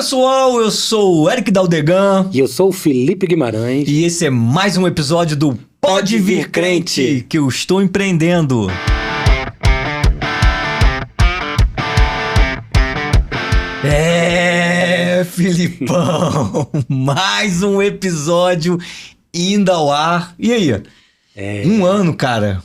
pessoal, eu sou o Eric Daldegan. E eu sou o Felipe Guimarães. E esse é mais um episódio do Pode Vir Crente, que eu estou empreendendo. Filipão, mais um episódio indo ao ar. E aí? Um ano, cara.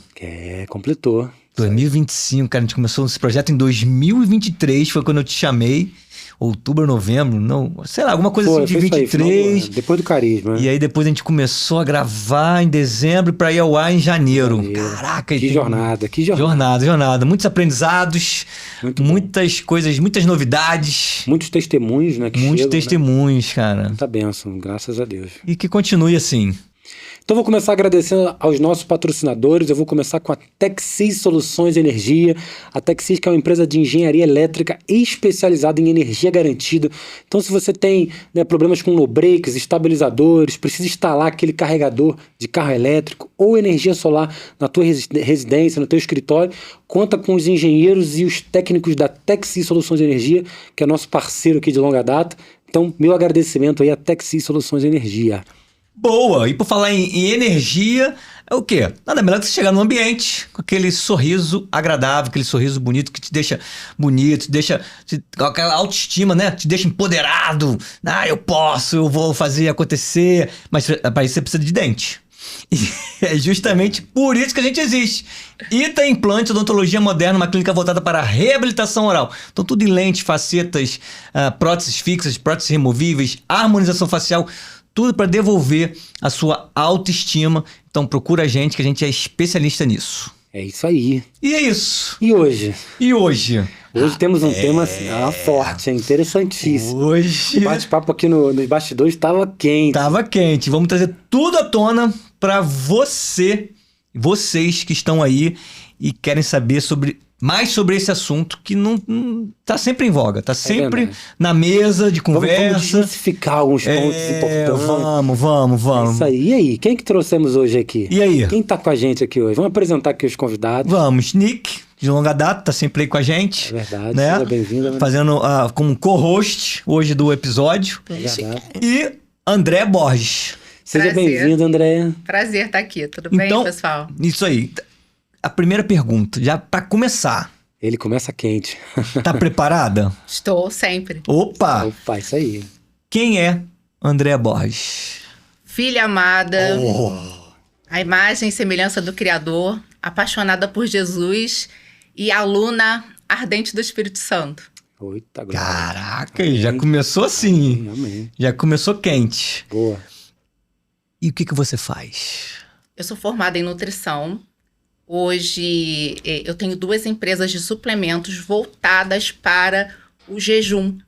Completou. 2025, cara, a gente começou esse projeto em 2023, foi quando eu te chamei. Outubro, novembro, não, sei lá, alguma coisa assim de 23. Depois do Carisma. E aí depois a gente começou a gravar em dezembro pra ir ao ar em janeiro. Caraca, que jornada. Jornada. Muitos aprendizados, muitas coisas, muitas novidades. Muitos testemunhos, né? Muitos testemunhos, cara. Muita bênção, graças a Deus. E que continue assim. Então vou começar agradecendo aos nossos patrocinadores. Eu vou começar com a Texis Soluções de Energia. A Texis, que é uma empresa de engenharia elétrica especializada em energia garantida. Então se você tem problemas com no-breaks, estabilizadores, precisa instalar aquele carregador de carro elétrico ou energia solar na tua residência, no teu escritório, conta com os engenheiros e os técnicos da Texis Soluções de Energia, que é nosso parceiro aqui de longa data. Então meu agradecimento aí à Texis Soluções de Energia. Boa! E por falar em energia, é o quê? Nada melhor que você chegar num ambiente com aquele sorriso agradável, aquele sorriso bonito que te deixa bonito, te deixa com aquela autoestima, né? Te deixa empoderado. Eu posso, eu vou fazer acontecer. Mas para isso você precisa de dente. E é justamente por isso que a gente existe. Ita Implante Odontologia Moderna, uma clínica voltada para a reabilitação oral. Então tudo em lentes, facetas, próteses fixas, próteses removíveis, harmonização facial, tudo para devolver a sua autoestima. Então procura a gente, que a gente é especialista nisso. É isso aí. E é isso. E hoje? Hoje temos um tema forte, interessantíssimo. Hoje... O bate-papo aqui nos bastidores estava quente. Estava quente. Vamos trazer tudo à tona para vocês que estão aí e querem saber mais sobre esse assunto que não tá sempre em voga, tá sempre na mesa de conversa. Vamos diversificar alguns pontos importantes. Vamos. Isso aí. E aí, quem que trouxemos hoje aqui? E aí? Quem tá com a gente aqui hoje? Vamos apresentar aqui os convidados. Vamos, Nick, de longa data, tá sempre aí com a gente. É verdade, né? Seja bem-vinda. Fazendo como co-host hoje do episódio. É verdade. E André Borges. Seja bem-vindo, André. Prazer estar aqui, tudo bem, pessoal? Isso aí. A primeira pergunta, já para começar. Ele começa quente. Tá preparada? Estou sempre. Opa, isso aí. Quem é Andréa Borges? Filha amada, a imagem e semelhança do Criador, apaixonada por Jesus e aluna ardente do Espírito Santo. Eita, caraca, já começou assim. Amém. Já começou quente. Boa. E o que você faz? Eu sou formada em nutrição. Hoje eu tenho 2 empresas de suplementos voltadas para o jejum.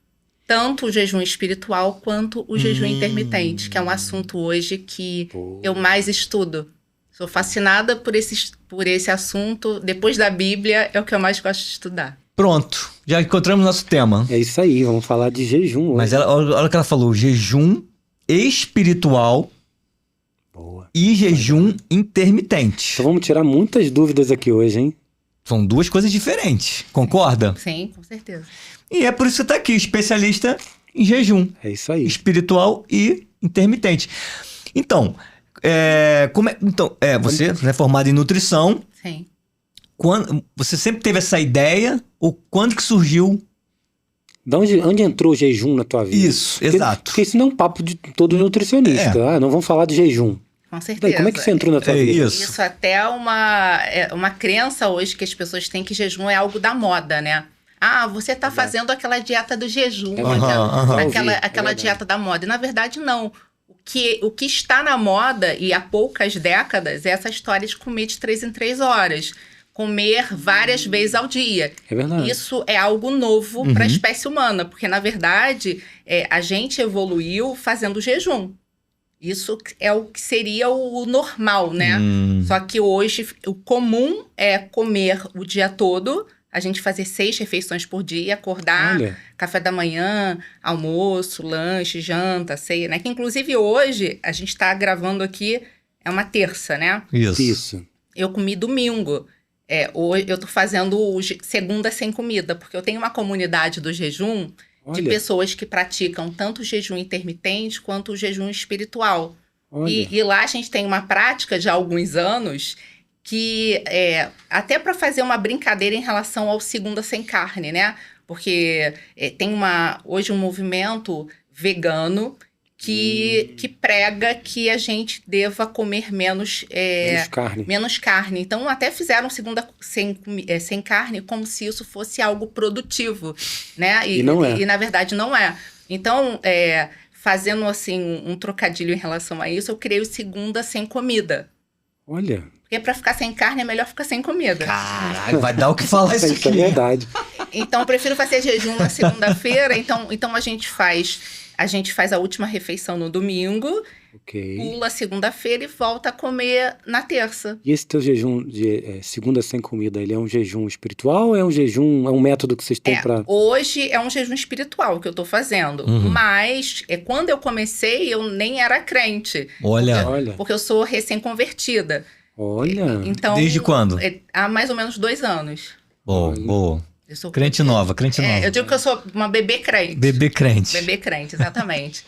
Tanto o jejum espiritual quanto o jejum intermitente, que é um assunto hoje que eu mais estudo. Sou fascinada por esse assunto. Depois da Bíblia, é o que eu mais gosto de estudar. Pronto, já encontramos nosso tema. É isso aí, vamos falar de jejum hoje. Mas olha o que ela falou, jejum espiritual e jejum intermitente. Então vamos tirar muitas dúvidas aqui hoje, hein? São 2 coisas diferentes, concorda? Sim, com certeza. E é por isso que você tá aqui, especialista em jejum. É isso aí. Espiritual e intermitente. Então, você é formado em nutrição. Sim. Você sempre teve essa ideia? Ou quando que surgiu? Onde entrou o jejum na tua vida? Isso, exato. Porque isso não é um papo de todo nutricionista. Não vamos falar de jejum. Com certeza. Como é que você entrou na tua vida? Isso até é uma crença hoje que as pessoas têm, que jejum é algo da moda, né? Você tá fazendo aquela dieta do jejum, aquela dieta da moda. E na verdade não. O que está na moda e há poucas décadas é essa história de comer de 3 em 3 horas. Comer várias vezes ao dia. É verdade. Isso é algo novo para a espécie humana, porque na verdade a gente evoluiu fazendo jejum. Isso é o que seria o normal, né? Só que hoje o comum é comer o dia todo, a gente fazer 6 refeições por dia, acordar, café da manhã, almoço, lanche, janta, ceia, né? Que inclusive hoje, a gente tá gravando aqui, é uma terça, né? Isso. Eu comi domingo. Hoje eu tô fazendo segunda sem comida, porque eu tenho uma comunidade do jejum de Olha, pessoas que praticam tanto o jejum intermitente quanto o jejum espiritual. olha. E lá a gente tem uma prática de há alguns anos que até para fazer uma brincadeira em relação ao segunda sem carne, né? Porque tem hoje um movimento vegano que prega que a gente deva comer menos Carne. menos carne. Então, até fizeram segunda sem carne como se isso fosse algo produtivo, né? E não é. E, na verdade, não é. Então, fazendo, assim, um trocadilho em relação a isso, eu criei o segunda sem comida. Olha. Porque para ficar sem carne é melhor ficar sem comida. Caralho, vai dar o que falar isso Isso é aqui. verdade. Então, eu prefiro fazer jejum na segunda-feira. Então a gente faz a última refeição no domingo, Ok. pula a segunda-feira e volta a comer na terça. E esse teu jejum de segunda sem comida, ele é um jejum espiritual ou é um jejum, é um método que vocês têm pra... Hoje é um jejum espiritual que eu tô fazendo. Uhum. Mas quando eu comecei, eu nem era crente. Olha, Olha, Porque eu sou recém-convertida. olha. Então, desde quando? Há mais ou menos 2 anos. Boa, boa. Eu sou Crente nova, crente nova. eu digo que eu sou uma bebê crente. Bebê crente. Bebê crente, exatamente.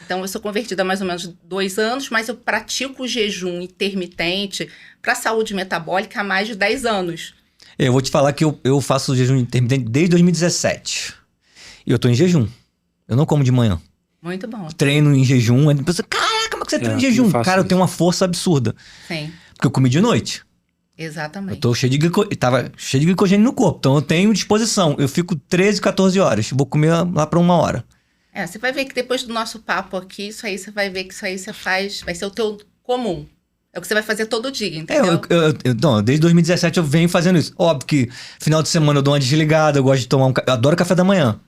Então, eu sou convertida há mais ou menos 2 anos, mas eu pratico o jejum intermitente para a saúde metabólica há mais de 10 anos. Eu vou te falar que eu faço jejum intermitente desde 2017. E eu tô em jejum. Eu não como de manhã. Muito bom. Treino em jejum. Aí a pessoa, caraca, como é que você treina em eu jejum? faço Cara, eu isso. tenho uma força absurda. Sim, Porque eu comi de noite. Eu exatamente. tô cheio de tava cheio de glicogênio no corpo. Então eu tenho disposição. Eu fico 13, 14 horas. Vou comer lá pra 1 hora. Você vai ver que depois do nosso papo aqui, isso aí você vai ver que isso aí você faz, vai ser o teu comum. É o que você vai fazer todo dia, entendeu? Não, desde 2017 eu venho fazendo isso. Óbvio que final de semana eu dou uma desligada, eu gosto de tomar eu adoro café da manhã.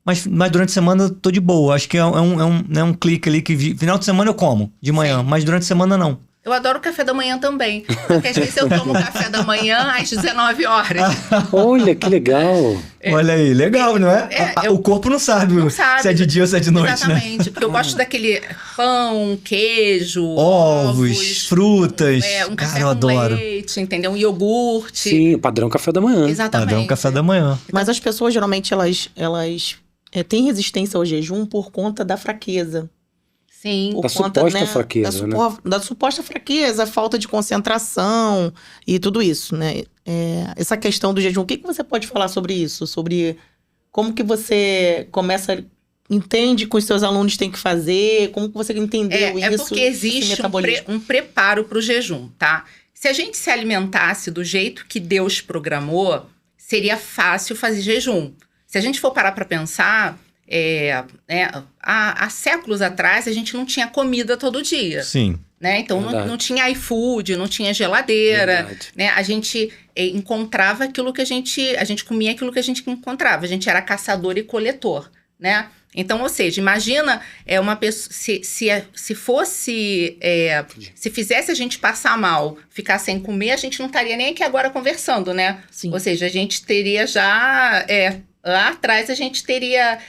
Mas durante a semana eu tô de boa. Acho que é um clique ali que final de semana eu como de manhã, Sim. mas durante a semana não. Eu adoro café da manhã também. Porque às vezes eu tomo café da manhã às 19 horas. Olha, que legal. Olha aí, legal, não é? O corpo não sabe, sabe. se é de dia ou se é de noite, né? Exatamente. Porque eu gosto daquele pão, queijo, Ovos, frutas. um café Cara, eu com adoro. leite, entendeu? Um iogurte. Sim, padrão café da manhã. Exatamente. Padrão café da manhã. Mas as pessoas, geralmente, elas têm resistência ao jejum por conta da fraqueza. Sim. Por Da conta, suposta fraqueza, né? Da suposta fraqueza, falta de concentração e tudo isso, né? Essa questão do jejum, o que você pode falar sobre isso? Sobre como que você entende que os seus alunos têm que fazer, como que você entendeu isso? É porque existe um preparo para o jejum, tá? Se a gente se alimentasse do jeito que Deus programou, seria fácil fazer jejum. Se a gente for parar para pensar, há séculos atrás a gente não tinha comida todo dia, Sim. né? Então não tinha iFood, não tinha geladeira, Verdade. né? A gente encontrava aquilo que a gente comia aquilo que a gente encontrava. A gente era caçador e coletor, né? Então, ou seja, imagina uma pessoa se fizesse a gente passar mal, ficar sem comer, a gente não estaria nem aqui agora conversando, né? Sim. Ou seja, a gente teria já lá atrás a gente teria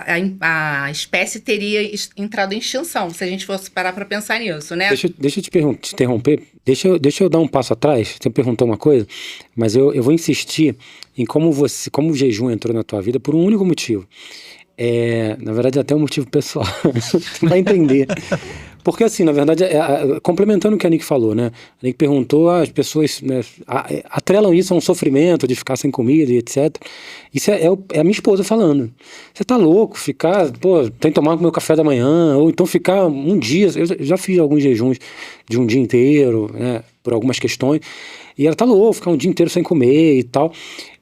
a espécie teria entrado em extinção, se a gente fosse parar para pensar nisso, né? Deixa eu te interromper. Deixa eu dar um passo atrás. Você perguntou uma coisa, mas eu vou insistir em como o jejum entrou na tua vida por um único motivo. Na verdade, até um motivo pessoal. Você vai entender. Porque, assim, na verdade, complementando o que a Nick falou, né? A Nick perguntou, as pessoas, né, atrelam isso a um sofrimento de ficar sem comida e etc. Isso é a minha esposa falando. Você tá louco, tem que tomar meu café da manhã, ou então ficar um dia. Eu já fiz alguns jejuns de um dia inteiro, né? Por algumas questões. E ela tá louca, ficar um dia inteiro sem comer e tal.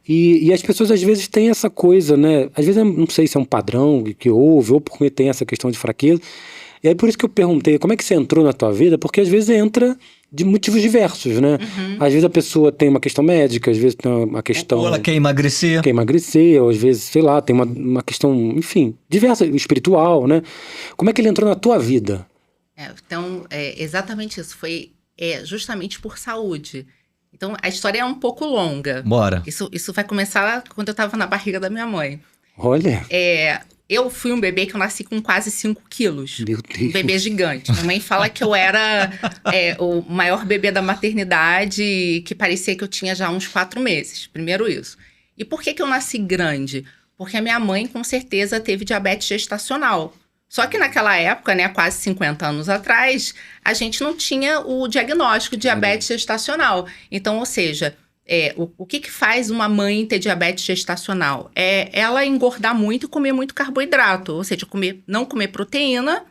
E as pessoas às vezes têm essa coisa, né? Às vezes eu não sei se é um padrão que houve, ou porque tem essa questão de fraqueza. E aí por isso que eu perguntei, como é que você entrou na tua vida? Porque às vezes entra de motivos diversos, né? Uhum. Às vezes a pessoa tem uma questão médica, às vezes tem uma questão... Ou ela quer emagrecer. Quer emagrecer, ou às vezes, sei lá, tem uma questão, enfim, diversa, espiritual, né? Como é que ele entrou na tua vida? Então, exatamente isso. Foi justamente por saúde. Então, a história é um pouco longa. Bora. Isso vai começar quando eu estava na barriga da minha mãe. Olha, Eu fui um bebê que eu nasci com quase 5 quilos. meu Deus. Um bebê gigante. Minha mãe fala que eu era o maior bebê da maternidade, que parecia que eu tinha já uns 4 meses. Primeiro isso. E por que eu nasci grande? Porque a minha mãe, com certeza, teve diabetes gestacional. Só que naquela época, né, quase 50 anos atrás, a gente não tinha o diagnóstico de diabetes gestacional. Então, ou seja, o que faz uma mãe ter diabetes gestacional? É ela engordar muito e comer muito carboidrato. Ou seja, não comer proteína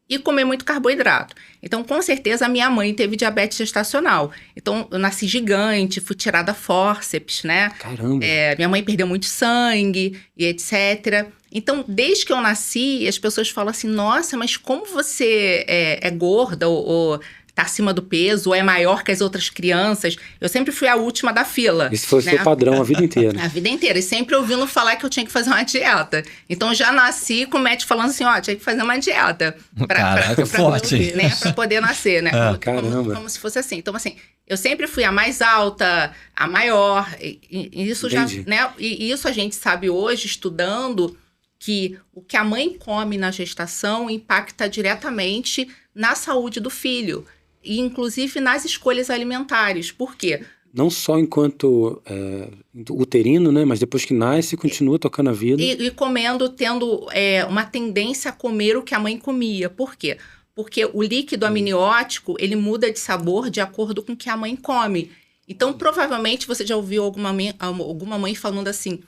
e comer muito carboidrato. Então, com certeza, a minha mãe teve diabetes gestacional. Então, eu nasci gigante, fui tirada a fórceps, né? Caramba. Minha mãe perdeu muito sangue e etc. Então, desde que eu nasci, as pessoas falam assim, nossa, mas como você é gorda ou tá acima do peso, ou é maior que as outras crianças. Eu sempre fui a última da fila. Esse foi o né? seu padrão a vida inteira. A vida inteira. E sempre ouvindo falar que eu tinha que fazer uma dieta. Então, eu já nasci com o médico falando assim, tinha que fazer uma dieta. Caraca, forte. Né? Pra poder nascer, né? Caramba. Como se fosse assim. Então, assim, eu sempre fui a mais alta, a maior. E isso já, né? E isso a gente sabe hoje, estudando, que o que a mãe come na gestação impacta diretamente na saúde do filho. E, inclusive, nas escolhas alimentares. Por quê? Não só enquanto uterino, né? Mas depois que nasce, continua tocando a vida. E comendo, tendo uma tendência a comer o que a mãe comia. Por quê? Porque o líquido amniótico, ele muda de sabor de acordo com o que a mãe come. Então, provavelmente, você já ouviu alguma mãe falando assim...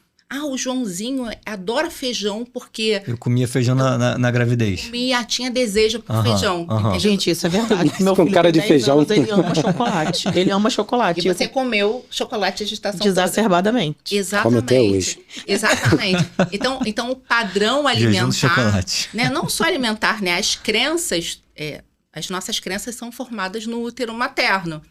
o Joãozinho adora feijão porque... Eu comia feijão na gravidez. Tinha desejo por feijão. Gente, isso é verdade. Meu Com filho cara tem de 10 feijão. anos, ele ama chocolate. Ele ama chocolate. E você comeu chocolate de gestação desacerbadamente. toda. Exatamente. Come até hoje. Exatamente. Então, o padrão alimentar... Jejum de chocolate. Né, não só alimentar, né? As crenças... as nossas crenças são formadas no útero materno.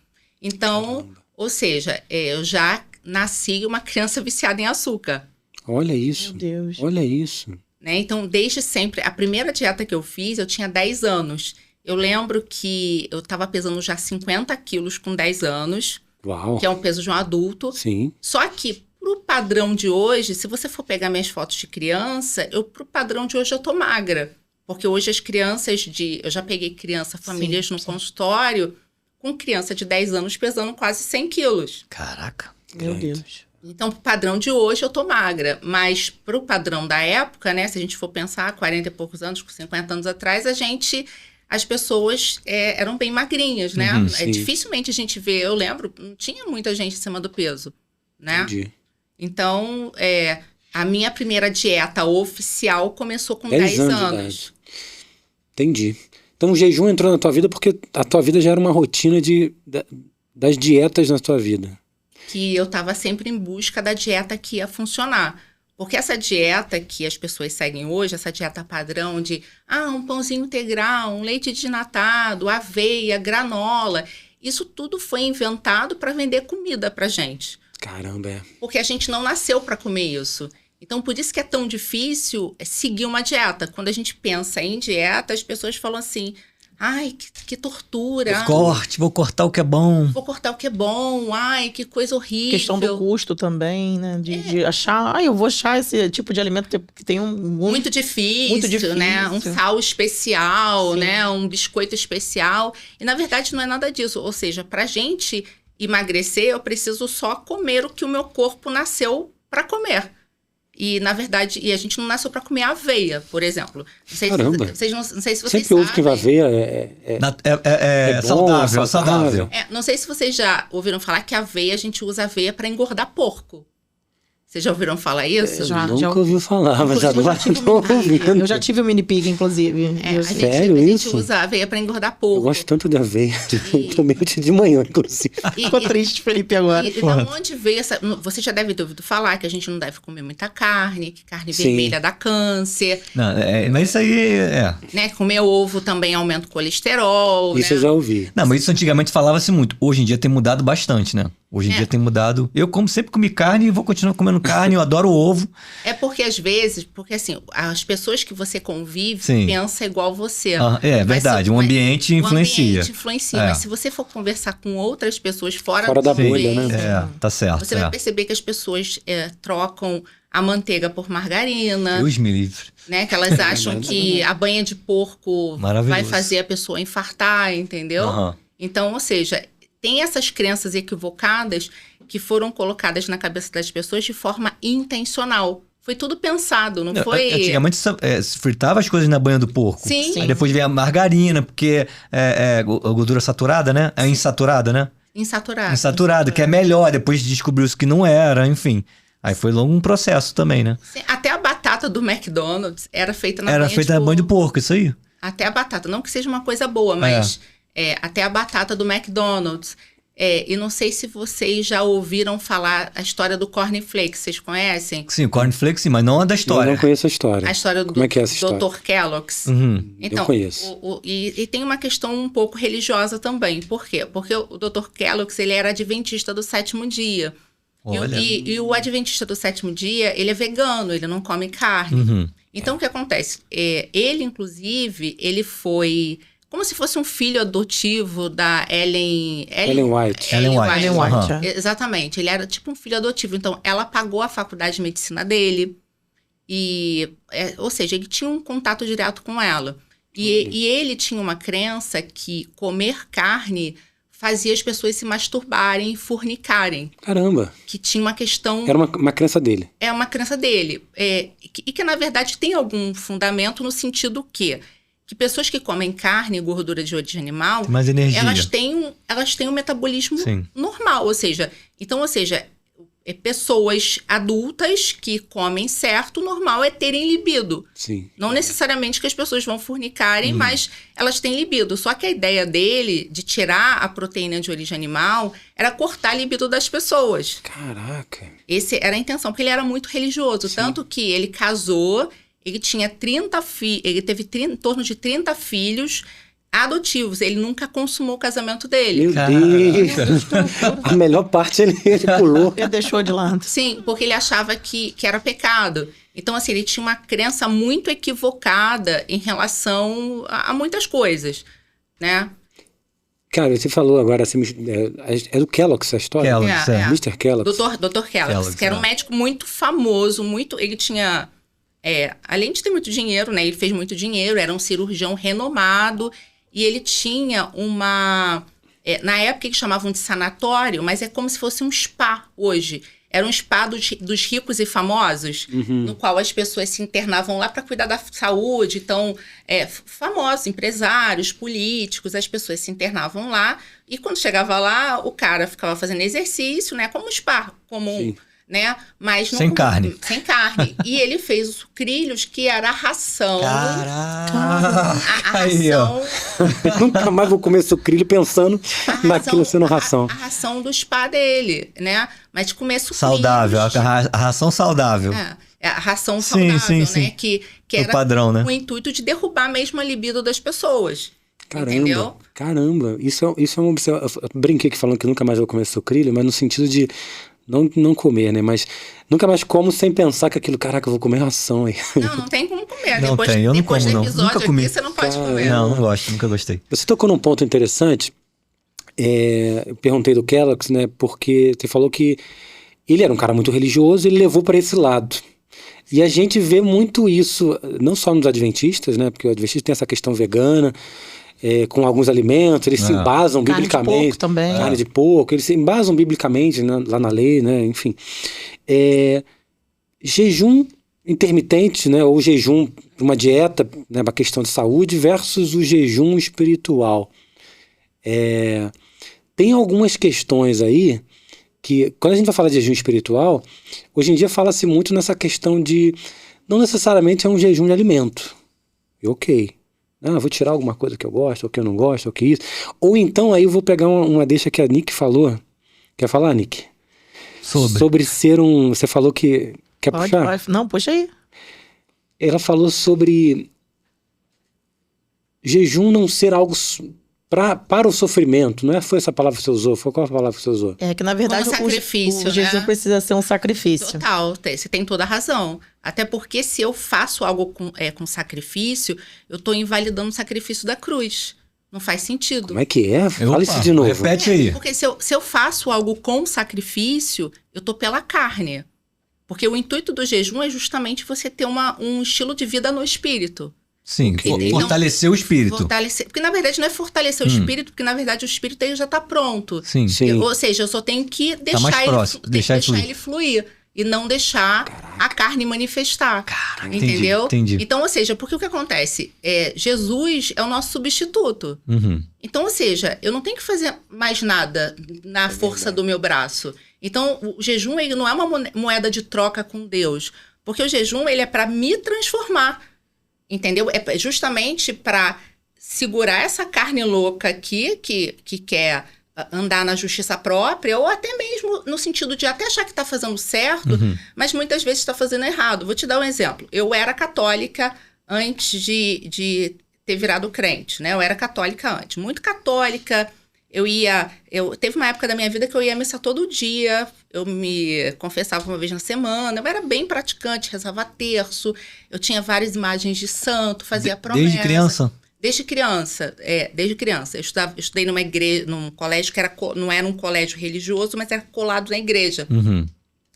Então, ou seja, eu já... nasci uma criança viciada em açúcar. Olha isso. Meu Deus. Olha isso. Né? Então, desde sempre, a primeira dieta que eu fiz, eu tinha 10 anos. Eu lembro que eu estava pesando já 50 quilos com 10 anos, Uau. que é um peso de um adulto. Sim. Só que, pro padrão de hoje, se você for pegar minhas fotos de criança, pro padrão de hoje eu tô magra. Porque hoje as crianças eu já peguei famílias no consultório, com criança de 10 anos pesando quase 100 quilos. Caraca. Meu Deus. Então, pro padrão de hoje, eu tô magra. Mas pro padrão da época, né? Se a gente for pensar, 40 e poucos anos, 50 anos atrás, as pessoas eram bem magrinhas, né? Sim. Dificilmente a gente vê, eu lembro, não tinha muita gente acima do peso, né? Entendi. Então, a minha primeira dieta oficial começou com 10 10 anos de anos. idade. Entendi. Então o jejum entrou na tua vida porque a tua vida já era uma rotina das dietas na tua vida. Que eu estava sempre em busca da dieta que ia funcionar. Porque essa dieta que as pessoas seguem hoje, essa dieta padrão de um pãozinho integral, um leite desnatado, aveia, granola, isso tudo foi inventado para vender comida pra gente. Caramba, Porque a gente não nasceu para comer isso. Então, por isso que é tão difícil seguir uma dieta. Quando a gente pensa em dieta, as pessoas falam assim... Ai, que tortura. Vou cortar o que é bom. Vou cortar o que é bom. Ai, que coisa horrível. Questão do custo também, né? De achar... eu vou achar esse tipo de alimento que tem muito difícil, né? Um sal especial, né? Um biscoito especial. E, na verdade, não é nada disso. Ou seja, pra gente emagrecer, eu preciso só comer o que o meu corpo nasceu pra comer. E, na verdade, a gente não nasceu para comer aveia, por exemplo. Caramba. Não sei se vocês sempre sabem. ouve que aveia é bom, saudável. Não sei se vocês já ouviram falar que a gente usa aveia para engordar porco. Vocês já ouviram falar isso? Nunca ouviu falar, mas agora tô ouvindo. Eu já tive um mini pig, inclusive. Sério a gente isso? usa aveia para engordar porco. Eu gosto tanto de aveia. Tomei de manhã, inclusive. Ficou triste, Felipe, agora. E da onde veio essa... Você já deve ter ouvido falar que a gente não deve comer muita carne, que carne vermelha dá câncer. Não, mas isso aí Né? Comer ovo também aumenta o colesterol, Isso né? eu já ouvi. Não, mas isso antigamente falava-se muito. Hoje em dia tem mudado bastante, né? Hoje em dia tem mudado. Eu sempre comi carne e vou continuar comendo carne. Eu adoro ovo. É porque às vezes, assim, as pessoas que você convive pensam igual você. É verdade, o ambiente influencia. O ambiente influencia, mas se você for conversar com outras pessoas fora da do bolha, ambiente, né? Tá certo. você vai perceber que as pessoas trocam a manteiga por margarina. Deus me livre. Né? Que elas acham que a banha de porco vai fazer a pessoa infartar, entendeu? Então, ou seja, tem essas crenças equivocadas que foram colocadas na cabeça das pessoas de forma intencional. Foi tudo pensado, não Não, foi... Antigamente se fritava as coisas na banha do porco. Sim. Aí depois veio a margarina, porque é gordura saturada, né? É insaturada, né? Insaturado. Insaturada, que é melhor. Depois descobriu-se que não era, enfim. Aí foi logo um processo também, né? Sim, até a batata do McDonald's era feita na Era banha feita de na banha de porco. porco, isso aí. Até a batata. Não que seja uma coisa boa, mas até a batata do McDonald's. E não sei se vocês já ouviram falar a história do cornflakes. Vocês conhecem? Sim, cornflakes, sim, mas não a da Eu história. não conheço a história. A história do Como é que é essa história? Dr. Kellogg's. Uhum. Então, Eu conheço. E tem uma questão um pouco religiosa também. Por quê? Porque o Dr. Kellogg's, ele era adventista do sétimo dia. Olha. E o adventista do sétimo dia, ele é vegano, ele não come carne. Uhum. Então, o que acontece? Ele, inclusive, ele foi como se fosse um filho adotivo da Ellen White. Ellen White. Ellen Aham. White, Exatamente. Ele era tipo um filho adotivo. Então, ela pagou a faculdade de medicina dele. Ou seja, ele tinha um contato direto com ela. E ele tinha uma crença que comer carne fazia as pessoas se masturbarem e fornicarem. Caramba. Que tinha uma questão... Era uma crença dele. É uma crença dele. E que, na verdade, tem algum fundamento no sentido que pessoas que comem carne e gordura de origem animal... Tem mais energia. Elas têm um metabolismo Sim. normal. Ou seja, pessoas adultas que comem certo, o normal é terem libido. Sim. Não necessariamente que as pessoas vão fornicarem, mas elas têm libido. Só que a ideia dele, de tirar a proteína de origem animal, era cortar a libido das pessoas. Caraca. Essa era a intenção, porque ele era muito religioso. Tanto que ele casou, ele tinha 30 filhos, ele teve em torno de 30 filhos adotivos. Ele nunca consumou o casamento dele. Meu Caraca. Deus. A melhor parte ele pulou. Ele deixou de lado. Sim, porque ele achava que era pecado. Então, assim, ele tinha uma crença muito equivocada em relação a muitas coisas, né? Cara, você falou agora, assim, é do Kellogg's essa história? Kellogg's, É. Mr. Kellogg's. Dr. Kellogg's, que era um médico muito famoso, ele tinha... além de ter muito dinheiro, né? Ele fez muito dinheiro, era um cirurgião renomado, e ele tinha na época eles chamavam de sanatório, mas é como se fosse um spa hoje. Era um spa dos ricos e famosos, no qual as pessoas se internavam lá para cuidar da saúde. Então, famosos, empresários, políticos, as pessoas se internavam lá. E quando chegava lá, o cara ficava fazendo exercício, né? Como um spa comum. Sim. Né? Mas Sem carne. Sem carne. E ele fez os sucrilhos, que era a ração. Caraca! A Aí, ó. ração, Nunca mais vou comer sucrilho pensando naquilo sendo ração. a ração do spa dele, né? Mas comer sucrilhos. Saudável, a ração saudável. A ração Sim, saudável, sim, né? sim. Que O era padrão, né? com o intuito de derrubar mesmo a libido das pessoas. Caramba, Entendeu? caramba. Isso é uma observação. Eu brinquei aqui falando que nunca mais vou comer sucrilho, mas no sentido de não comer, né? Mas nunca mais como sem pensar que aquilo, caraca, eu vou comer ração aí. Não tem como comer. Não depois tem, eu não depois como, do não. episódio Nunca comi. aqui, você não pode comer. Não gosto, nunca gostei. Você tocou num ponto interessante. Eu perguntei do Kellogg's, né? Porque você falou que ele era um cara muito religioso e ele levou para esse lado. E a gente vê muito isso, não só nos adventistas, né? Porque o adventista tem essa questão vegana, com alguns alimentos, eles se embasam Carne de biblicamente. porco também. Carne de porco, eles se embasam biblicamente, né, lá na lei, né? Enfim. Jejum intermitente, né? Ou jejum, uma dieta, né? Uma questão de saúde versus o jejum espiritual. Tem algumas questões aí que, quando a gente vai falar de jejum espiritual, hoje em dia fala-se muito nessa questão de, não necessariamente é um jejum de alimento. Ok. Vou tirar alguma coisa que eu gosto, ou que eu não gosto, ou que isso. Ou então aí eu vou pegar uma deixa que a Nick falou. Quer falar, Nick? Sobre ser um... Você falou que... Quer puxar? Pode. Não, puxa aí. Ela falou sobre jejum não ser algo para o sofrimento. Não foi essa palavra que você usou? Foi qual a palavra que você usou? É que, na verdade, Como sacrifício, o jejum né? precisa ser um sacrifício. Total, você tem toda a razão. Até porque se eu faço algo com sacrifício, eu estou invalidando o sacrifício da cruz. Não faz sentido. Como é que é? Fala isso de novo. Repete aí. Porque se eu faço algo com sacrifício, eu tô pela carne. Porque o intuito do jejum é justamente você ter um estilo de vida no espírito. Sim, Ok. fortalecer o espírito. Porque na verdade não é fortalecer o espírito, porque na verdade o espírito ele já tá pronto. Sim. Sim. Ou seja, eu só tenho que mais próximo, deixar ele fluir. ele fluir. e não deixar a carne manifestar. Entendeu? Entendi. Então, ou seja, porque o que acontece? Jesus é o nosso substituto. Uhum. Então, ou seja, eu não tenho que fazer mais nada na força do meu braço. Então, o jejum ele não é uma moeda de troca com Deus. Porque o jejum ele é para me transformar. Entendeu? É justamente para segurar essa carne louca aqui, que quer andar na justiça própria, ou até mesmo no sentido de até achar que está fazendo certo, mas muitas vezes está fazendo errado. Vou te dar um exemplo. Eu era católica antes de ter virado crente, né? Eu era católica antes, muito católica. Teve uma época da minha vida que eu ia à missa todo dia, eu me confessava uma vez na semana, eu era bem praticante, rezava terço, eu tinha várias imagens de santo, fazia promessa. Desde criança? Desde criança. Eu estudei numa igreja, num colégio que não era um colégio religioso, mas era colado na igreja. Uhum.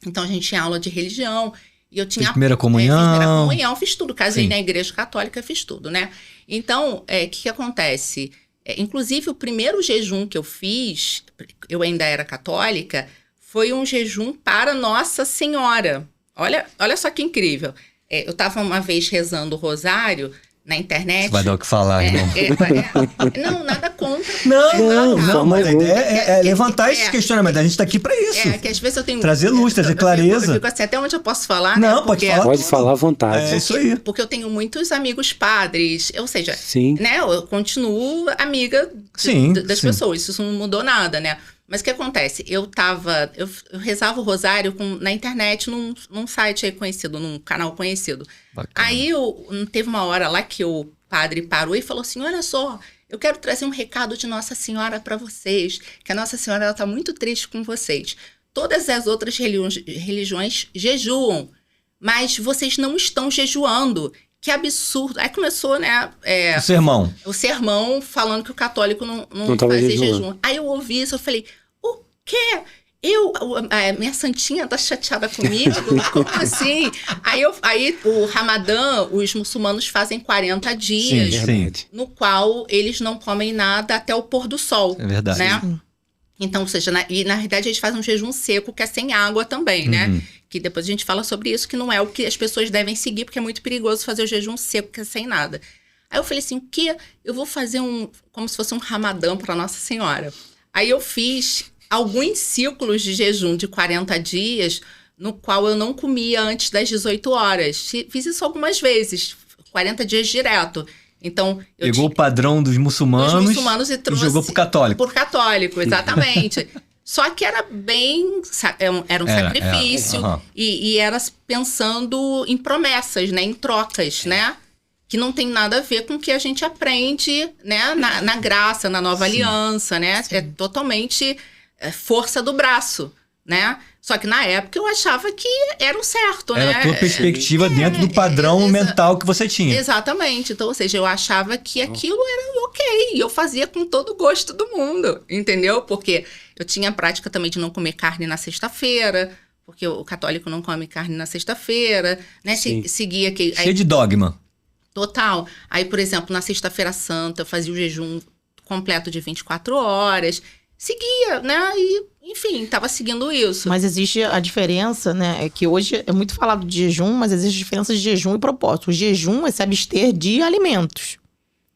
Então a gente tinha aula de religião e eu tinha... Fiz primeira comunhão. Fiz primeira comunhão, fiz tudo. Casei Sim. na igreja católica, fiz tudo, né? Então, o que acontece? Inclusive, o primeiro jejum que eu fiz, eu ainda era católica, foi um jejum para Nossa Senhora. Olha só que incrível. Eu estava uma vez rezando o rosário na internet. Você vai dar o que falar, irmão. Não, nada contra. Não, mas a ideia é levantar esses questionamentos. A gente tá aqui pra isso. Que às vezes eu tenho... Trazer luz, trazer clareza. Eu fico assim, até onde eu posso falar, Não, né? pode falar. Pode falar à vontade. É isso aí. Porque eu tenho muitos amigos padres, ou seja, Sim. né? Eu continuo amiga das pessoas, isso não mudou nada, né? Mas o que acontece? Eu rezava o rosário na internet, num site aí conhecido, num canal conhecido. Bacana. Aí teve uma hora lá que o padre parou e falou assim: olha só, eu quero trazer um recado de Nossa Senhora para vocês, que a Nossa Senhora ela tá muito triste com vocês. Todas as outras religiões jejuam, mas vocês não estão jejuando. Que absurdo. Aí começou, né? O sermão falando que o católico não fazia jejum. Aí eu ouvi isso, eu falei, o quê? Minha santinha tá chateada comigo? Como assim? Aí o Ramadã, os muçulmanos fazem 40 dias, no qual eles não comem nada até o pôr do sol. É verdade. Né? Então, ou seja, na realidade eles fazem um jejum seco, que é sem água também, né? Que depois a gente fala sobre isso, que não é o que as pessoas devem seguir, porque é muito perigoso fazer o jejum seco, que é sem nada. Aí eu falei assim, o quê? Eu vou fazer como se fosse um Ramadã para Nossa Senhora. Aí eu fiz alguns ciclos de jejum de 40 dias, no qual eu não comia antes das 18 horas. Fiz isso algumas vezes, 40 dias direto. Então, Pegou o padrão dos muçulmanos e trouxe, jogou pro católico. Por católico, exatamente. Só que era era um sacrifício e era pensando em promessas, né? Em trocas, né? Que não tem nada a ver com o que a gente aprende, né? Na graça, na nova aliança, né? É totalmente força do braço, né? Só que na época eu achava que era o certo, né? Era a tua perspectiva dentro do padrão mental que você tinha. Exatamente. Então, ou seja, eu achava que aquilo era ok. E eu fazia com todo o gosto do mundo, entendeu? Porque eu tinha a prática também de não comer carne na sexta-feira, porque o católico não come carne na sexta-feira, né? Seguia aquele... Cheio de dogma. Total. Aí, por exemplo, na sexta-feira santa, eu fazia o jejum completo de 24 horas. Seguia, né? E, enfim, estava seguindo isso. Mas existe a diferença, né? É que hoje é muito falado de jejum, mas existe a diferença de jejum e propósito. O jejum é se abster de alimentos.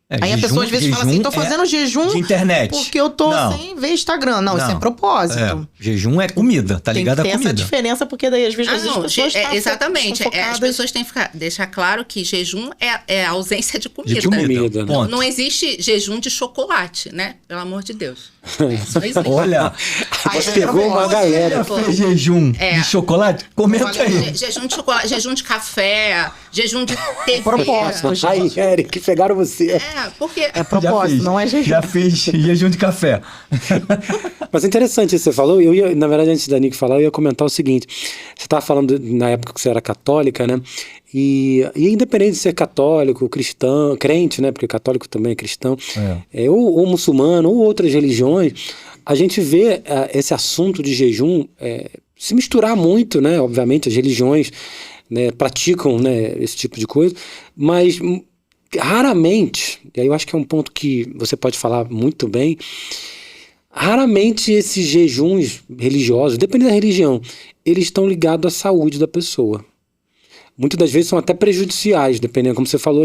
Aí a pessoa às vezes fala assim, tô fazendo jejum de internet. Porque eu tô sem ver Instagram. Não, isso é propósito. Jejum é comida, tá ligado à comida. Tem essa diferença, porque daí às vezes as pessoas exatamente. As pessoas têm que deixar claro que jejum é a ausência de comida. De comida, né? Não existe jejum de chocolate, né? Pelo amor de Deus. Olha, você pegou uma galera. Fez jejum de chocolate? Comenta aí. Jejum de chocolate, jejum de café, jejum de TV. Propósito. Aí, Eric, pegaram você. Porque... É propósito, não é jejum. Já fez jejum de café. Mas é interessante isso que você falou. Na verdade, antes da Nick falar, eu ia comentar o seguinte. Você estava falando na época que você era católica, né? E independente de ser católico, cristão, crente, né? Porque católico também é cristão, ou muçulmano, ou outras religiões, a gente vê esse assunto de jejum se misturar muito, né? Obviamente, as religiões, né, praticam, né, esse tipo de coisa, mas raramente, e aí eu acho que é um ponto que você pode falar muito bem, Raramente esses jejuns religiosos, dependendo da religião, eles estão ligados à saúde da pessoa. Muitas das vezes são até prejudiciais, dependendo, como você falou,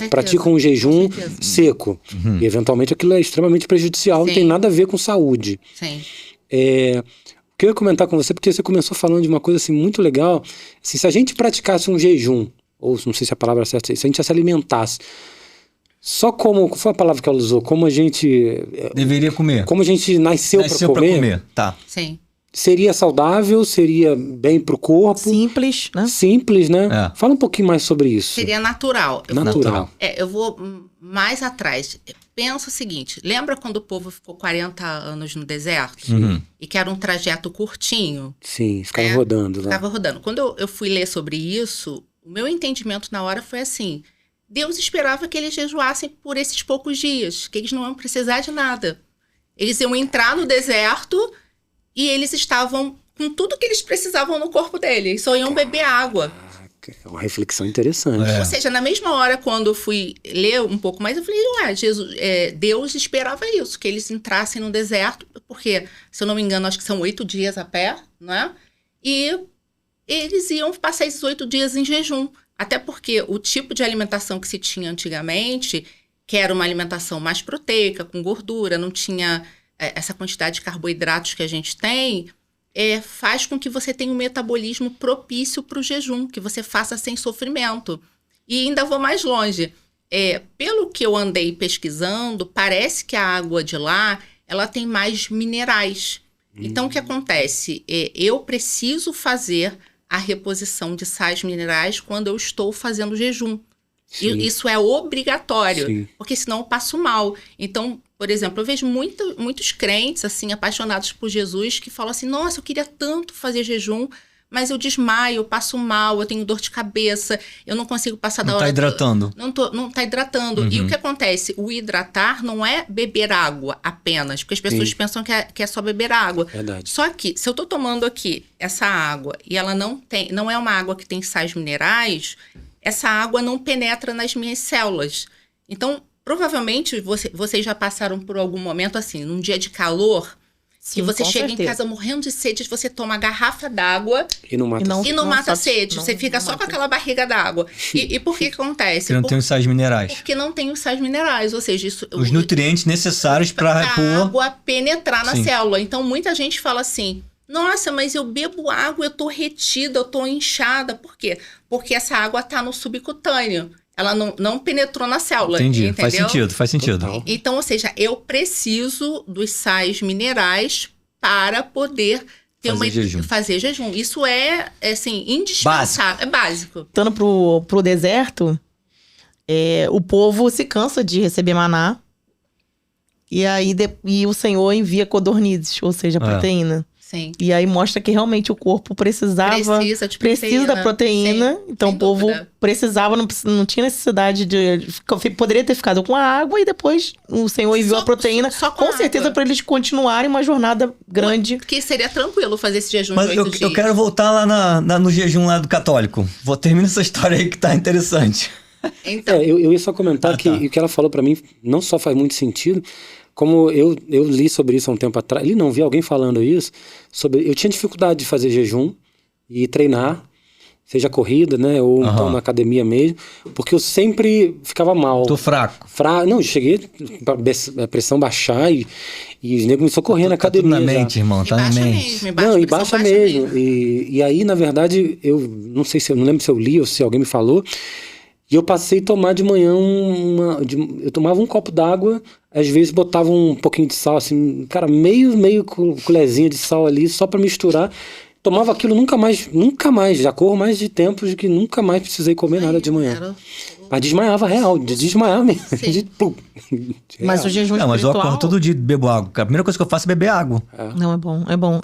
praticam um jejum seco. E eventualmente aquilo é extremamente prejudicial, não tem nada a ver com saúde. Sim. O que eu ia comentar com você, porque você começou falando de uma coisa assim, muito legal. Assim, se a gente praticasse um jejum, ou não sei se a palavra é certa, se a gente já se alimentasse, só como, qual foi a palavra que ela usou? Como a gente... Deveria comer. Como a gente nasceu para Pra comer, comer. Tá. Sim. seria saudável, seria bem pro corpo. Simples, né? Simples, né? É. Fala um pouquinho mais sobre isso. Seria natural. Natural. Eu vou mais atrás. Pensa o seguinte, lembra quando o povo ficou 40 anos no deserto? Uhum. E que era um trajeto curtinho? Sim, ficava rodando lá. Ficava rodando. Quando eu fui ler sobre isso, o meu entendimento na hora foi assim, Deus esperava que eles jejuassem por esses poucos dias, que eles não iam precisar de nada. Eles iam entrar no deserto e eles estavam com tudo que eles precisavam no corpo deles, só iam beber água. É uma reflexão interessante. É. Ou seja, na mesma hora, quando eu fui ler um pouco mais, eu falei, Deus esperava isso, que eles entrassem no deserto, porque, se eu não me engano, acho que são 8 dias a pé, né? E eles iam passar esses 8 dias em jejum. Até porque o tipo de alimentação que se tinha antigamente, que era uma alimentação mais proteica, com gordura, não tinha essa quantidade de carboidratos que a gente tem, faz com que você tenha um metabolismo propício para o jejum, que você faça sem sofrimento. E ainda vou mais longe. Pelo que eu andei pesquisando, parece que a água de lá, ela tem mais minerais. Então, o que acontece? Eu preciso fazer a reposição de sais minerais quando eu estou fazendo jejum. Sim. Isso é obrigatório, Sim. porque senão eu passo mal. Então, por exemplo, eu vejo muitos crentes, assim, apaixonados por Jesus, que falam assim, nossa, eu queria tanto fazer jejum, mas eu desmaio, eu passo mal, eu tenho dor de cabeça, eu não consigo passar da Não hora. tá hidratando. Não tá hidratando. Uhum. E o que acontece? O hidratar não é beber água apenas, porque as pessoas Sim. pensam que é só beber água. Verdade. Só que, se eu tô tomando aqui essa água e ela não é uma água que tem sais minerais, essa água não penetra nas minhas células. Então, provavelmente, vocês já passaram por algum momento assim, num dia de calor, Sim, que você com chega certeza. em casa morrendo de sede, você toma uma garrafa d'água E não mata. E e não mata a sabe- sede. não- Você fica não só com mata. aquela barriga d'água. E por que acontece? Que não tem os sais minerais. Porque não tem os sais minerais, ou seja, Os nutrientes necessários para a repor. água penetrar na Sim. célula. Então, muita gente fala assim, nossa, mas eu bebo água, eu tô retida, eu tô inchada. Por quê? Porque essa água tá no subcutâneo. Ela não penetrou na célula, Entendi. entendeu? Faz sentido. Total. Então, ou seja, eu preciso dos sais minerais para poder fazer jejum. Isso é assim, indispensável. É básico. Voltando pro deserto, o povo se cansa de receber maná. E aí e o Senhor envia codornizes, ou seja, proteína. Sim. E aí mostra que realmente o corpo precisa da proteína. Sim, Então sem o povo dúvida. precisava, não tinha necessidade poderia ter ficado com a água e depois o Senhor enviou Só- a proteína. só com com certeza água. para eles continuarem uma jornada grande. Porque seria tranquilo fazer esse jejum Mas de 8 dias. eu quero voltar lá no jejum lá do católico. Vou terminar essa história aí que tá interessante. Então, Eu ia só comentar que tá. o que ela falou pra mim não só faz muito sentido, como eu li sobre isso há um tempo atrás, vi alguém falando isso, eu tinha dificuldade de fazer jejum e treinar, seja corrida, né, ou então na academia mesmo, porque eu sempre ficava mal. Tô fraco. Não, cheguei a pressão baixar e os negros me socorrendo na Tá tudo academia. na já. mente, irmão. e Tá na baixa mente. mesmo. Não, e pressão baixa mesmo. E aí, na verdade, eu não lembro se eu li ou se alguém me falou, e eu passei a tomar de manhã eu tomava um copo d'água, às vezes botava um pouquinho de sal, assim, cara, meio colherzinha de sal ali, só pra misturar. Tomava aquilo nunca mais, já corro mais de tempo de que nunca mais precisei comer nada de manhã. Mas desmaiava real, de desmaiar mesmo. Sim. De pum. Mas o jejum Não, mas eu espiritual... acordo todo dia e bebo água. A primeira coisa que eu faço é beber água. Não, é bom, é bom.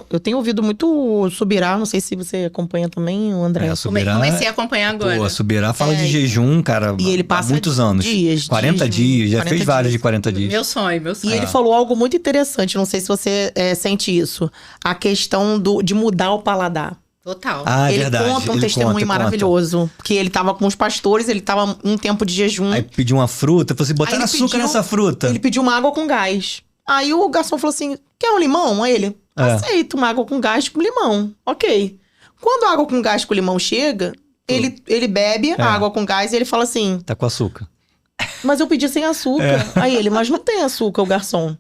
Eu tenho ouvido muito Subirá, não sei se você acompanha também, o André. Comecei a acompanhar agora. Pô, Subirá fala de jejum, cara, E ele passa há muitos anos. 40 dias, já 40 fez vários dias. de 40 dias. Meu sonho. E ele falou algo muito interessante, não sei se você sente isso. A questão de mudar o paladar. Total. Ah, é Ele verdade. conta um Ele testemunho conta. maravilhoso. Que ele tava com os pastores, ele tava um tempo de jejum. Aí pediu uma fruta, falou assim, botar Aí ele açúcar pediu- nessa fruta. Ele pediu uma água com gás. Aí o garçom falou assim, quer um limão? Aí ele, aceita uma água com gás com limão. Ok. Quando a água com gás com limão chega, ele bebe a água com gás e ele fala assim... Tá com açúcar. Mas eu pedi sem açúcar. Aí ele, mas não tem açúcar, o garçom.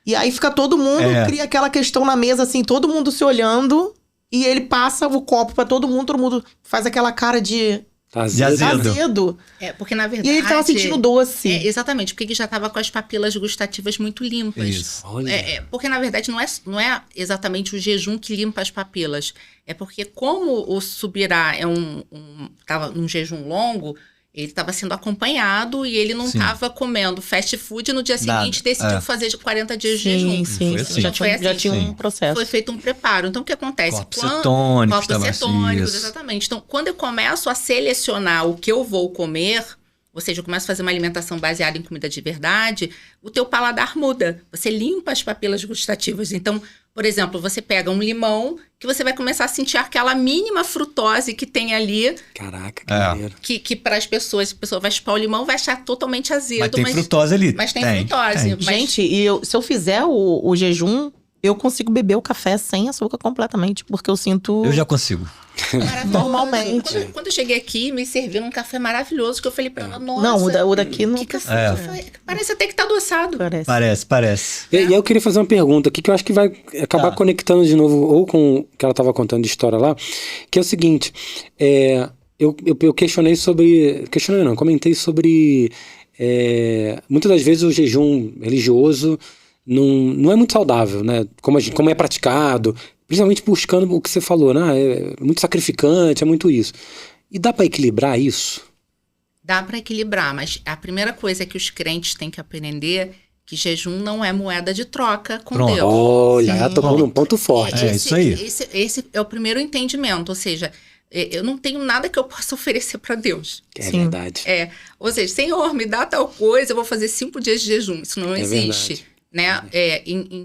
E aí fica todo mundo, cria aquela questão na mesa, assim, todo mundo se olhando. E ele passa o copo pra todo mundo faz aquela cara de... azedo. Porque na verdade... E aí ele tava sentindo doce. Exatamente, porque ele já tava com as papilas gustativas muito limpas. Isso. Porque na verdade não é exatamente o jejum que limpa as papilas. É porque como o Subirá tava num jejum longo, ele estava sendo acompanhado e ele não estava comendo fast food e no dia seguinte decidiu fazer de 40 dias de jejum. Sim. Assim. Já tinha um processo. Foi feito um preparo. Então, o que acontece? Corpos cetônicos, Exatamente. Então, quando eu começo a selecionar o que eu vou comer, ou seja, eu começo a fazer uma alimentação baseada em comida de verdade, o teu paladar muda. Você limpa as papilas gustativas. Então, por exemplo, você pega um limão que você vai começar a sentir aquela mínima frutose que tem ali. Caraca, que maneiro. Que para as pessoas, se a pessoa vai chupar o limão, vai achar totalmente azedo. Mas tem frutose ali. Mas tem frutose. Mas... Gente, se eu fizer o jejum, eu consigo beber o café sem açúcar completamente, porque eu sinto... Eu já consigo. Normalmente. Quando eu cheguei aqui, me serviram um café maravilhoso, que eu falei pra ela, nossa... Não, o daqui não... Que café parece até que tá adoçado. Parece. E aí eu queria fazer uma pergunta aqui que eu acho que vai acabar conectando de novo ou com o que ela estava contando de história lá, que é o seguinte, eu questionei sobre... Questionei não, comentei sobre... muitas das vezes o jejum religioso não é muito saudável, né? Como é praticado, principalmente buscando o que você falou, né? É muito sacrificante, é muito isso. E dá para equilibrar isso? Dá para equilibrar, mas a primeira coisa que os crentes têm que aprender que jejum não é moeda de troca com Deus. Olha, tocou num ponto forte. Isso aí. Esse é o primeiro entendimento, ou seja, eu não tenho nada que eu possa oferecer para Deus. Verdade. Ou seja, Senhor, me dá tal coisa, eu vou fazer 5 dias de jejum. Isso não existe. Né?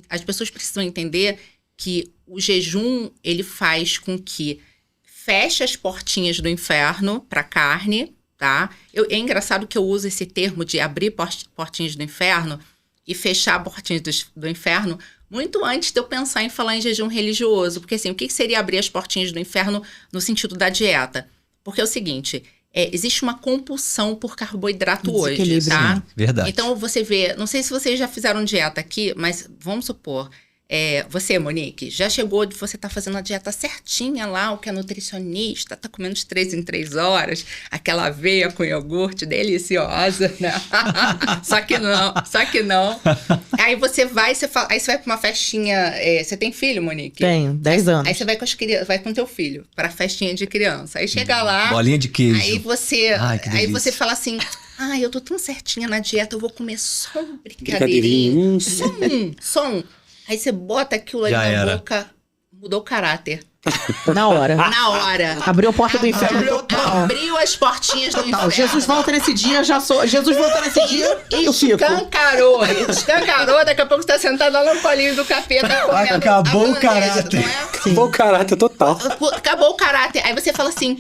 As pessoas precisam entender que o jejum, ele faz com que feche as portinhas do inferno para a carne, tá? É engraçado que eu uso esse termo de abrir portinhas do inferno e fechar portinhas do inferno muito antes de eu pensar em falar em jejum religioso. Porque assim, o que seria abrir as portinhas do inferno no sentido da dieta? Porque é o seguinte... existe uma compulsão por carboidrato hoje, tá? Sim, verdade. Então, você vê... Não sei se vocês já fizeram dieta aqui, mas vamos supor... você, Monique, já chegou de você tá fazendo a dieta certinha lá, o que é nutricionista, tá comendo de 3 em 3 horas, aquela aveia com iogurte deliciosa, né? Só que não. Aí você vai pra uma festinha... você tem filho, Monique? Tenho, 10 anos. Aí você vai vai com teu filho pra festinha de criança. Aí chega lá... Bolinha de queijo. Aí você fala assim... eu tô tão certinha na dieta, eu vou comer só um brigadeirinho. Só um. Aí você bota aquilo ali na boca, mudou o caráter. Na hora. Abriu a porta do inferno. Abriu as portinhas do inferno. Jesus volta nesse dia, Jesus volta nesse dia, eu fico. Escancarou, daqui a pouco você tá sentado lá no colinho do capeta. Acabou o caráter. Acabou o caráter total. Acabou o caráter. Aí você fala assim,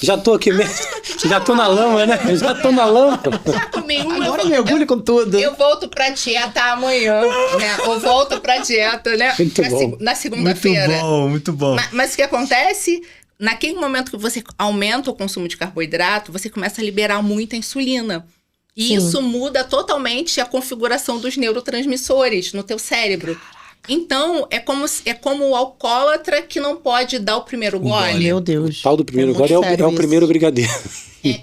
já tô aqui mesmo. Já tô na lama, né? Já tô na lama. Já comi agora eu mergulho com tudo. Eu volto pra dieta amanhã, né? Ou volto pra dieta, né? Na segunda-feira. Muito bom. Mas o que acontece? Naquele momento que você aumenta o consumo de carboidrato, você começa a liberar muita insulina. E isso muda totalmente a configuração dos neurotransmissores no teu cérebro. Então, é como o alcoólatra que não pode dar o primeiro gole. Meu Deus. O tal do primeiro gole é o primeiro brigadeiro.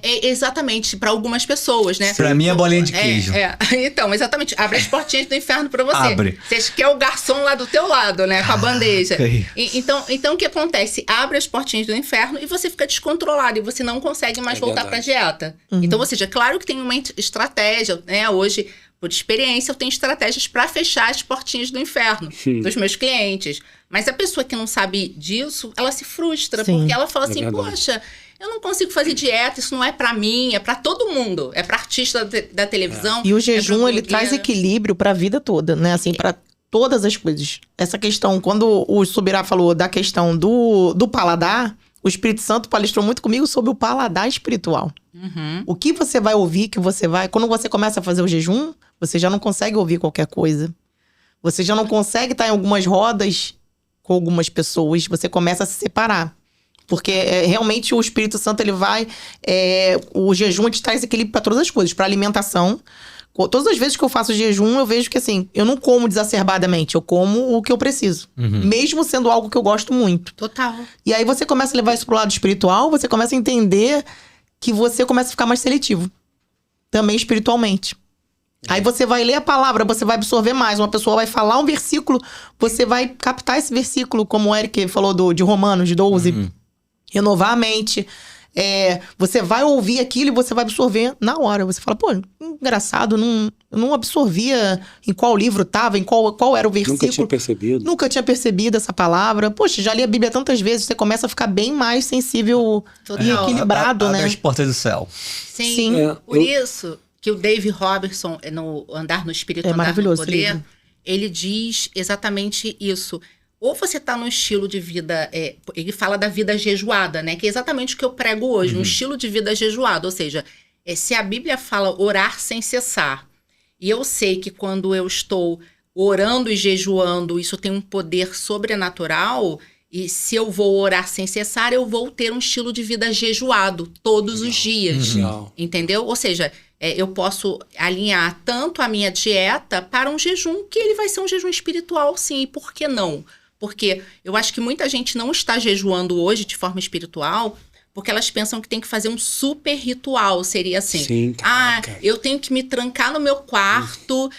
Exatamente, para algumas pessoas, né? Pra mim é bolinha de queijo. Então, exatamente. Abre as portinhas do inferno pra você. Abre. Você quer o garçom lá do teu lado, né? Com a bandeja. Então, o que acontece? Abre as portinhas do inferno e você fica descontrolado. E você não consegue mais voltar pra dieta. Então, ou seja, claro que tem uma estratégia, né? Hoje, por experiência, eu tenho estratégias para fechar as portinhas do inferno dos meus clientes. Mas a pessoa que não sabe disso, ela se frustra. Porque ela fala assim, poxa... Eu não consigo fazer dieta, isso não é pra mim, é pra todo mundo. É pra artista da televisão. E o jejum, ele traz equilíbrio pra vida toda, né? Assim, pra todas as coisas. Essa questão, quando o Subirá falou da questão do paladar, o Espírito Santo palestrou muito comigo sobre o paladar espiritual. Uhum. O que você vai ouvir, Quando você começa a fazer o jejum, você já não consegue ouvir qualquer coisa. Você já não consegue estar em algumas rodas com algumas pessoas. Você começa a se separar. Porque realmente o Espírito Santo, ele vai... o jejum, ele traz equilíbrio para todas as coisas. Para alimentação. Todas as vezes que eu faço jejum, eu vejo que assim, eu não como desacerbadamente. Eu como o que eu preciso. Mesmo sendo algo que eu gosto muito. Total. E aí você começa a levar isso pro lado espiritual, você começa a entender que você começa a ficar mais seletivo. Também espiritualmente. Aí você vai ler a palavra, você vai absorver mais. Uma pessoa vai falar um versículo, você vai captar esse versículo, como o Eric falou de Romanos 12. Renovar a mente. Você vai ouvir aquilo e você vai absorver na hora. Você fala, pô, engraçado, eu não absorvia em qual livro tava, em qual era o versículo. Nunca tinha percebido essa palavra. Poxa, já li a Bíblia tantas vezes, você começa a ficar bem mais sensível e equilibrado, né? Abre as portas do céu. Sim, por isso que o Dave Robertson, no Andar no Espírito, Andar no maravilhoso Poder, ele diz exatamente isso. Ou você tá num estilo de vida... ele fala da vida jejuada, né? Que é exatamente o que eu prego hoje. Um estilo de vida jejuado. Ou seja, se a Bíblia fala orar sem cessar, e eu sei que quando eu estou orando e jejuando, isso tem um poder sobrenatural, e se eu vou orar sem cessar, eu vou ter um estilo de vida jejuado todos os dias. Entendeu? Ou seja, eu posso alinhar tanto a minha dieta para um jejum, que ele vai ser um jejum espiritual, sim. E por que não? Porque eu acho que muita gente não está jejuando hoje de forma espiritual, porque elas pensam que tem que fazer um super ritual. Seria assim, Sim, eu tenho que me trancar no meu quarto,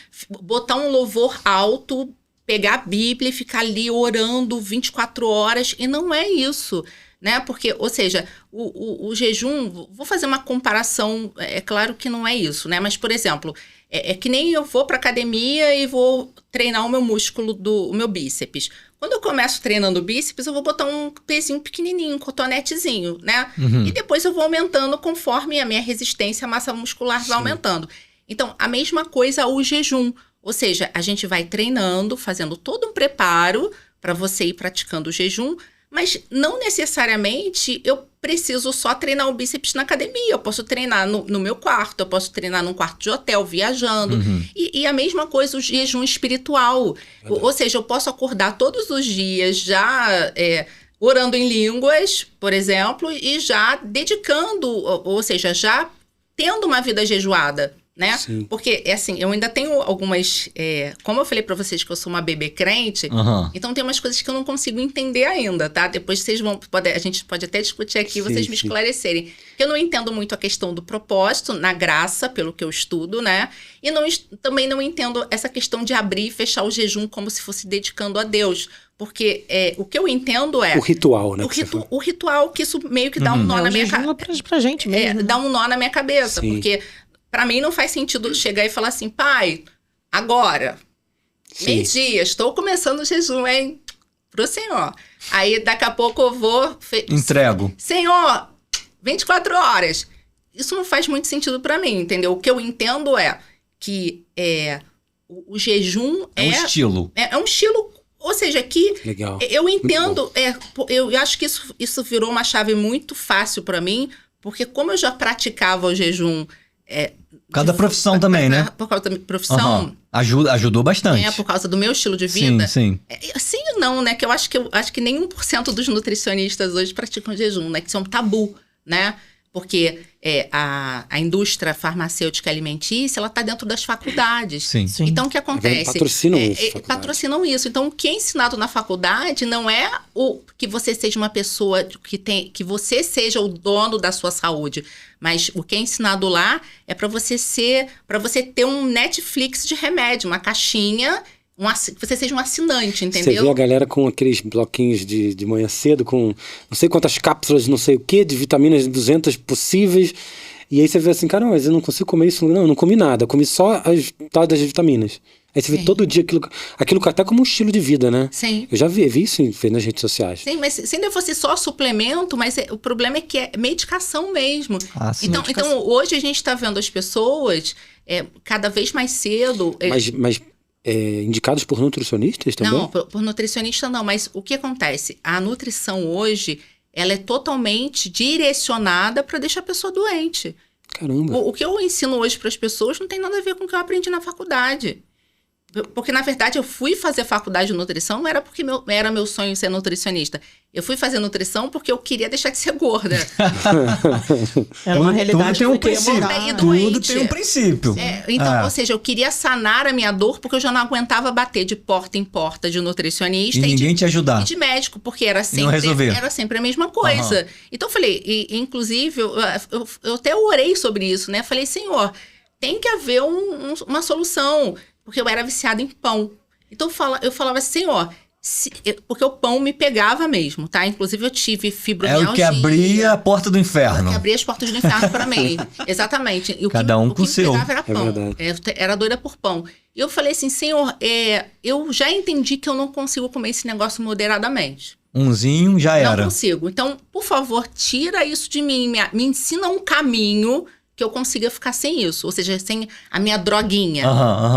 botar um louvor alto, pegar a Bíblia e ficar ali orando 24 horas. E não é isso, né? Porque, ou seja, o jejum... Vou fazer uma comparação, é claro que não é isso, né? Mas, por exemplo... É que nem eu vou pra academia e vou treinar o meu músculo, o meu bíceps. Quando eu começo treinando o bíceps, eu vou botar um pezinho pequenininho, um cotonetezinho, né? E depois eu vou aumentando conforme a minha resistência, a massa muscular vai aumentando. Então, a mesma coisa o jejum. Ou seja, a gente vai treinando, fazendo todo um preparo para você ir praticando o jejum, mas não necessariamente eu preciso só treinar o bíceps na academia. Eu posso treinar no meu quarto, eu posso treinar num quarto de hotel, viajando. E a mesma coisa o jejum espiritual. Ou seja, eu posso acordar todos os dias já orando em línguas, por exemplo, e já dedicando, ou seja, já tendo uma vida jejuada. Né? Sim. Porque, assim, eu ainda tenho algumas... como eu falei pra vocês que eu sou uma bebê crente, então tem umas coisas que eu não consigo entender ainda, tá? Depois vocês vão... a gente pode até discutir aqui, vocês me esclarecerem. Eu não entendo muito a questão do propósito, na graça, pelo que eu estudo, né? E também não entendo essa questão de abrir e fechar o jejum como se fosse dedicando a Deus. Porque o que eu entendo é... O ritual, né? O ritual, que isso meio que dá um nó na minha cabeça. Pra gente mesmo. Dá um nó na minha cabeça, porque... Pra mim não faz sentido chegar e falar assim, pai, agora, meio-dia, estou começando o jejum, hein? Pro Senhor. Aí daqui a pouco eu vou... Entrego. Senhor, 24 horas. Isso não faz muito sentido pra mim, entendeu? O que eu entendo é que o jejum é um estilo. É um estilo, ou seja, que... Legal. Eu entendo, eu acho que isso virou uma chave muito fácil pra mim, porque como eu já praticava o jejum... Por causa da profissão também, né? Por causa da profissão. Ajudou bastante. Por causa do meu estilo de vida. Sim. Sim e não, né? Que eu acho que nem 1% dos nutricionistas hoje praticam jejum, né? Que isso é um tabu, né? Porque a indústria farmacêutica alimentícia, ela está dentro das faculdades. Sim. Então, o que acontece? Patrocinam isso. Então, o que é ensinado na faculdade não é que você seja uma pessoa que você seja o dono da sua saúde. Mas o que é ensinado lá é para você ter um Netflix de remédio, uma caixinha... que você seja um assinante, entendeu? Você vê a galera com aqueles bloquinhos de manhã cedo, com não sei quantas cápsulas, não sei o que, de vitaminas 200 possíveis. E aí você vê assim, cara, mas eu não consigo comer isso. Não, eu não comi nada, eu comi só as tal das vitaminas. Aí você vê todo dia aquilo até como um estilo de vida, né? Sim. Eu já vi isso nas redes sociais. Sim, mas se ainda fosse só suplemento, mas o problema é que é medicação mesmo. Sim, então, hoje a gente está vendo as pessoas cada vez mais cedo... Mas indicados por nutricionistas também? Não, por nutricionista não, mas o que acontece? A nutrição hoje, ela é totalmente direcionada para deixar a pessoa doente. Caramba. O que eu ensino hoje para as pessoas não tem nada a ver com o que eu aprendi na faculdade. Porque, na verdade, eu fui fazer faculdade de nutrição, não era porque era meu sonho ser nutricionista. Eu fui fazer nutrição porque eu queria deixar de ser gorda. Era uma realidade tudo tem um que eu queria princípio. mudar. Tudo tem um princípio. Então, ou seja, eu queria sanar a minha dor porque eu já não aguentava bater de porta em porta de nutricionista E ninguém te ajudar. e de médico, porque era não resolver. sempre a mesma coisa. Então eu falei, inclusive, eu até orei sobre isso, né? Falei, Senhor, tem que haver uma solução, porque eu era viciada em pão. Então eu falava, Senhor, porque o pão me pegava mesmo, tá? Inclusive eu tive É fibromialgia. o que abria a porta do inferno. Que abria as portas do inferno para mim. Exatamente. E Cada um o que com o me seu. pegava era pão. verdade. Era doida por pão. E eu falei assim, Senhor, eu já entendi que eu não consigo comer esse negócio moderadamente. Umzinho já Não era. consigo. Então, por favor, tira isso de mim. Me ensina um caminho que eu consiga ficar sem isso. Ou seja, sem a minha droguinha.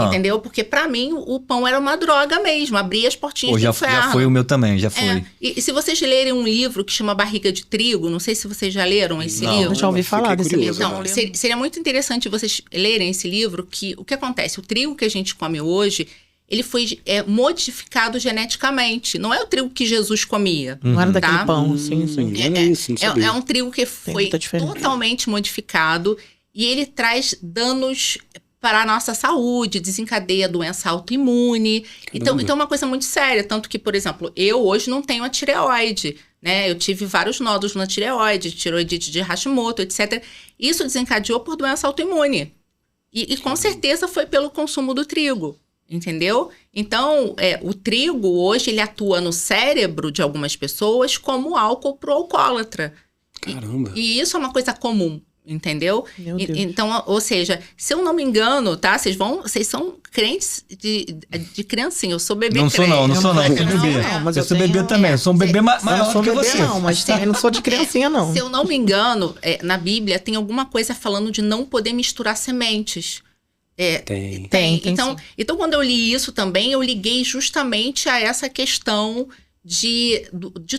Entendeu? Porque pra mim, o pão era uma droga mesmo. Abria as portinhas Pô, do já inferno. foi o meu também, já foi. E se vocês lerem um livro que chama Barriga de Trigo, não sei se vocês já leram esse Não. livro. Eu já ouvi falar Fiquei desse curioso livro. agora. Então, seria muito interessante vocês lerem esse livro, que o que acontece? O trigo que a gente come hoje, ele foi modificado geneticamente. Não é o trigo que Jesus comia. Não era daquele Tá? pão, sim. Olha isso, não sabia. É um trigo que foi muita diferença. totalmente modificado e ele traz danos para a nossa saúde, desencadeia doença autoimune. Então é uma coisa muito séria. Tanto que, por exemplo, eu hoje não tenho a tireoide, né? Eu tive vários nódulos na tireoide, tireoidite de Hashimoto, etc. Isso desencadeou por doença autoimune. E com certeza foi pelo consumo do trigo. Entendeu? Então, o trigo hoje ele atua no cérebro de algumas pessoas como álcool pro alcoólatra. Caramba. E isso é uma coisa comum, entendeu? Meu Deus. Então, ou seja, se eu não me engano, tá? Vocês são crentes de criancinha. Eu sou bebê Não sou crente. não, sou bebê. Não, mas eu eu sou bebê tenho- também, eu sou um bebê Eu não maior sou que bebê, você. não, mas também não sou de criancinha, não. Se eu não me engano, na Bíblia tem alguma coisa falando de não poder misturar sementes. Tem. Então, quando eu li isso também, eu liguei justamente a essa questão de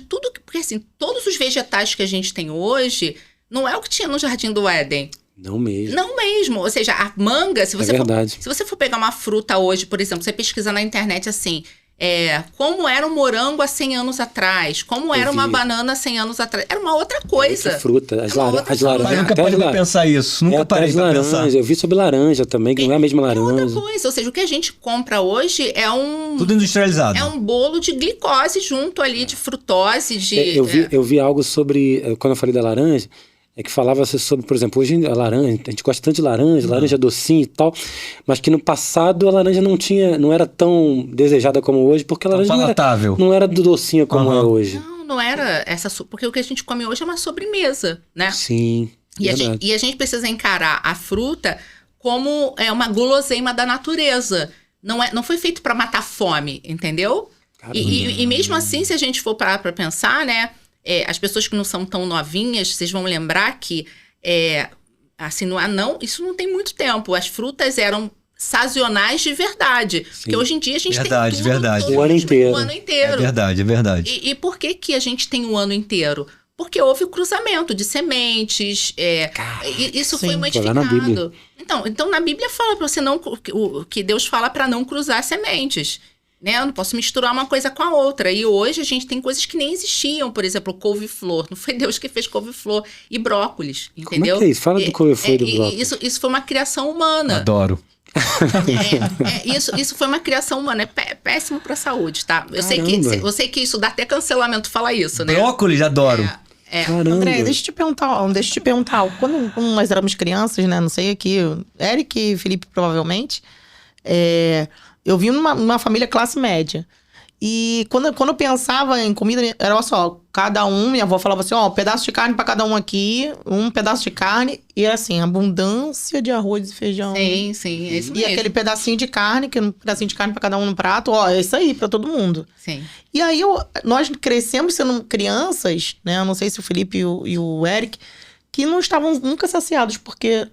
tudo que... Porque, assim, todos os vegetais que a gente tem hoje não é o que tinha no Jardim do Éden. Não mesmo. Não mesmo. Ou seja, a manga, se você verdade. se você for pegar uma fruta hoje, por exemplo, você pesquisa na internet assim... como era um morango há 100 anos atrás, como era uma vi. banana há 100 anos atrás. Era uma outra coisa. Outra fruta. As É uma outra laranjas. fruta. Mas nunca até parei as pra pensar isso. Nunca até parei as pra pensar. laranjas. Eu vi sobre laranja também, que não é a mesma É outra laranja. coisa. Ou seja, o que a gente compra hoje é Tudo industrializado. é um bolo de glicose junto ali, de frutose, de... Eu vi algo sobre, quando eu falei da laranja, que falava sobre, por exemplo, hoje a laranja, a gente gosta tanto de laranja docinha e tal, mas que no passado a laranja não era tão desejada como hoje, porque a laranja palatável. não era do docinha como é hoje. Não era essa... Porque o que a gente come hoje é uma sobremesa, né? Sim, verdade. E a gente precisa encarar a fruta como uma guloseima da natureza. Não foi feito para matar fome, entendeu? E mesmo assim, se a gente for parar para pensar, né? As pessoas que não são tão novinhas, vocês vão lembrar que assim, isso não tem muito tempo. As frutas eram sazonais de verdade. Sim. Porque hoje em dia a gente Verdade, tem tudo verdade. todo O ano inteiro. O ano inteiro. É verdade, é verdade. E por que a gente tem o ano inteiro? Porque houve cruzamento de sementes. E isso foi sim. Foi lá na Bíblia. modificado. Então, na Bíblia fala para você não... que Deus fala para não cruzar sementes. Né? Eu não posso misturar uma coisa com a outra. E hoje a gente tem coisas que nem existiam. Por exemplo, couve-flor. Não foi Deus que fez couve-flor e brócolis, entendeu? Como é que é isso? Fala do couve-flor e do brócolis. Isso foi uma criação humana. Adoro. Isso foi uma criação humana. É péssimo pra saúde, tá? Eu sei que isso dá até cancelamento falar isso, né? Brócolis, adoro. Caramba. André, deixa eu te perguntar. Quando nós éramos crianças, né? Não sei aqui, Eric e Felipe provavelmente, eu vim numa família classe média. E quando eu pensava em comida, era olha só, cada um, minha avó falava assim, um pedaço de carne pra cada um aqui, um pedaço de carne, e era assim, abundância de arroz e feijão. Sim, é isso E mesmo. aquele pedacinho de carne, um pedacinho de carne pra cada um no prato, é isso aí, pra todo mundo. Sim. E aí, nós crescemos sendo crianças, né? Eu não sei se o Felipe e o Eric, que não estavam nunca saciados, porque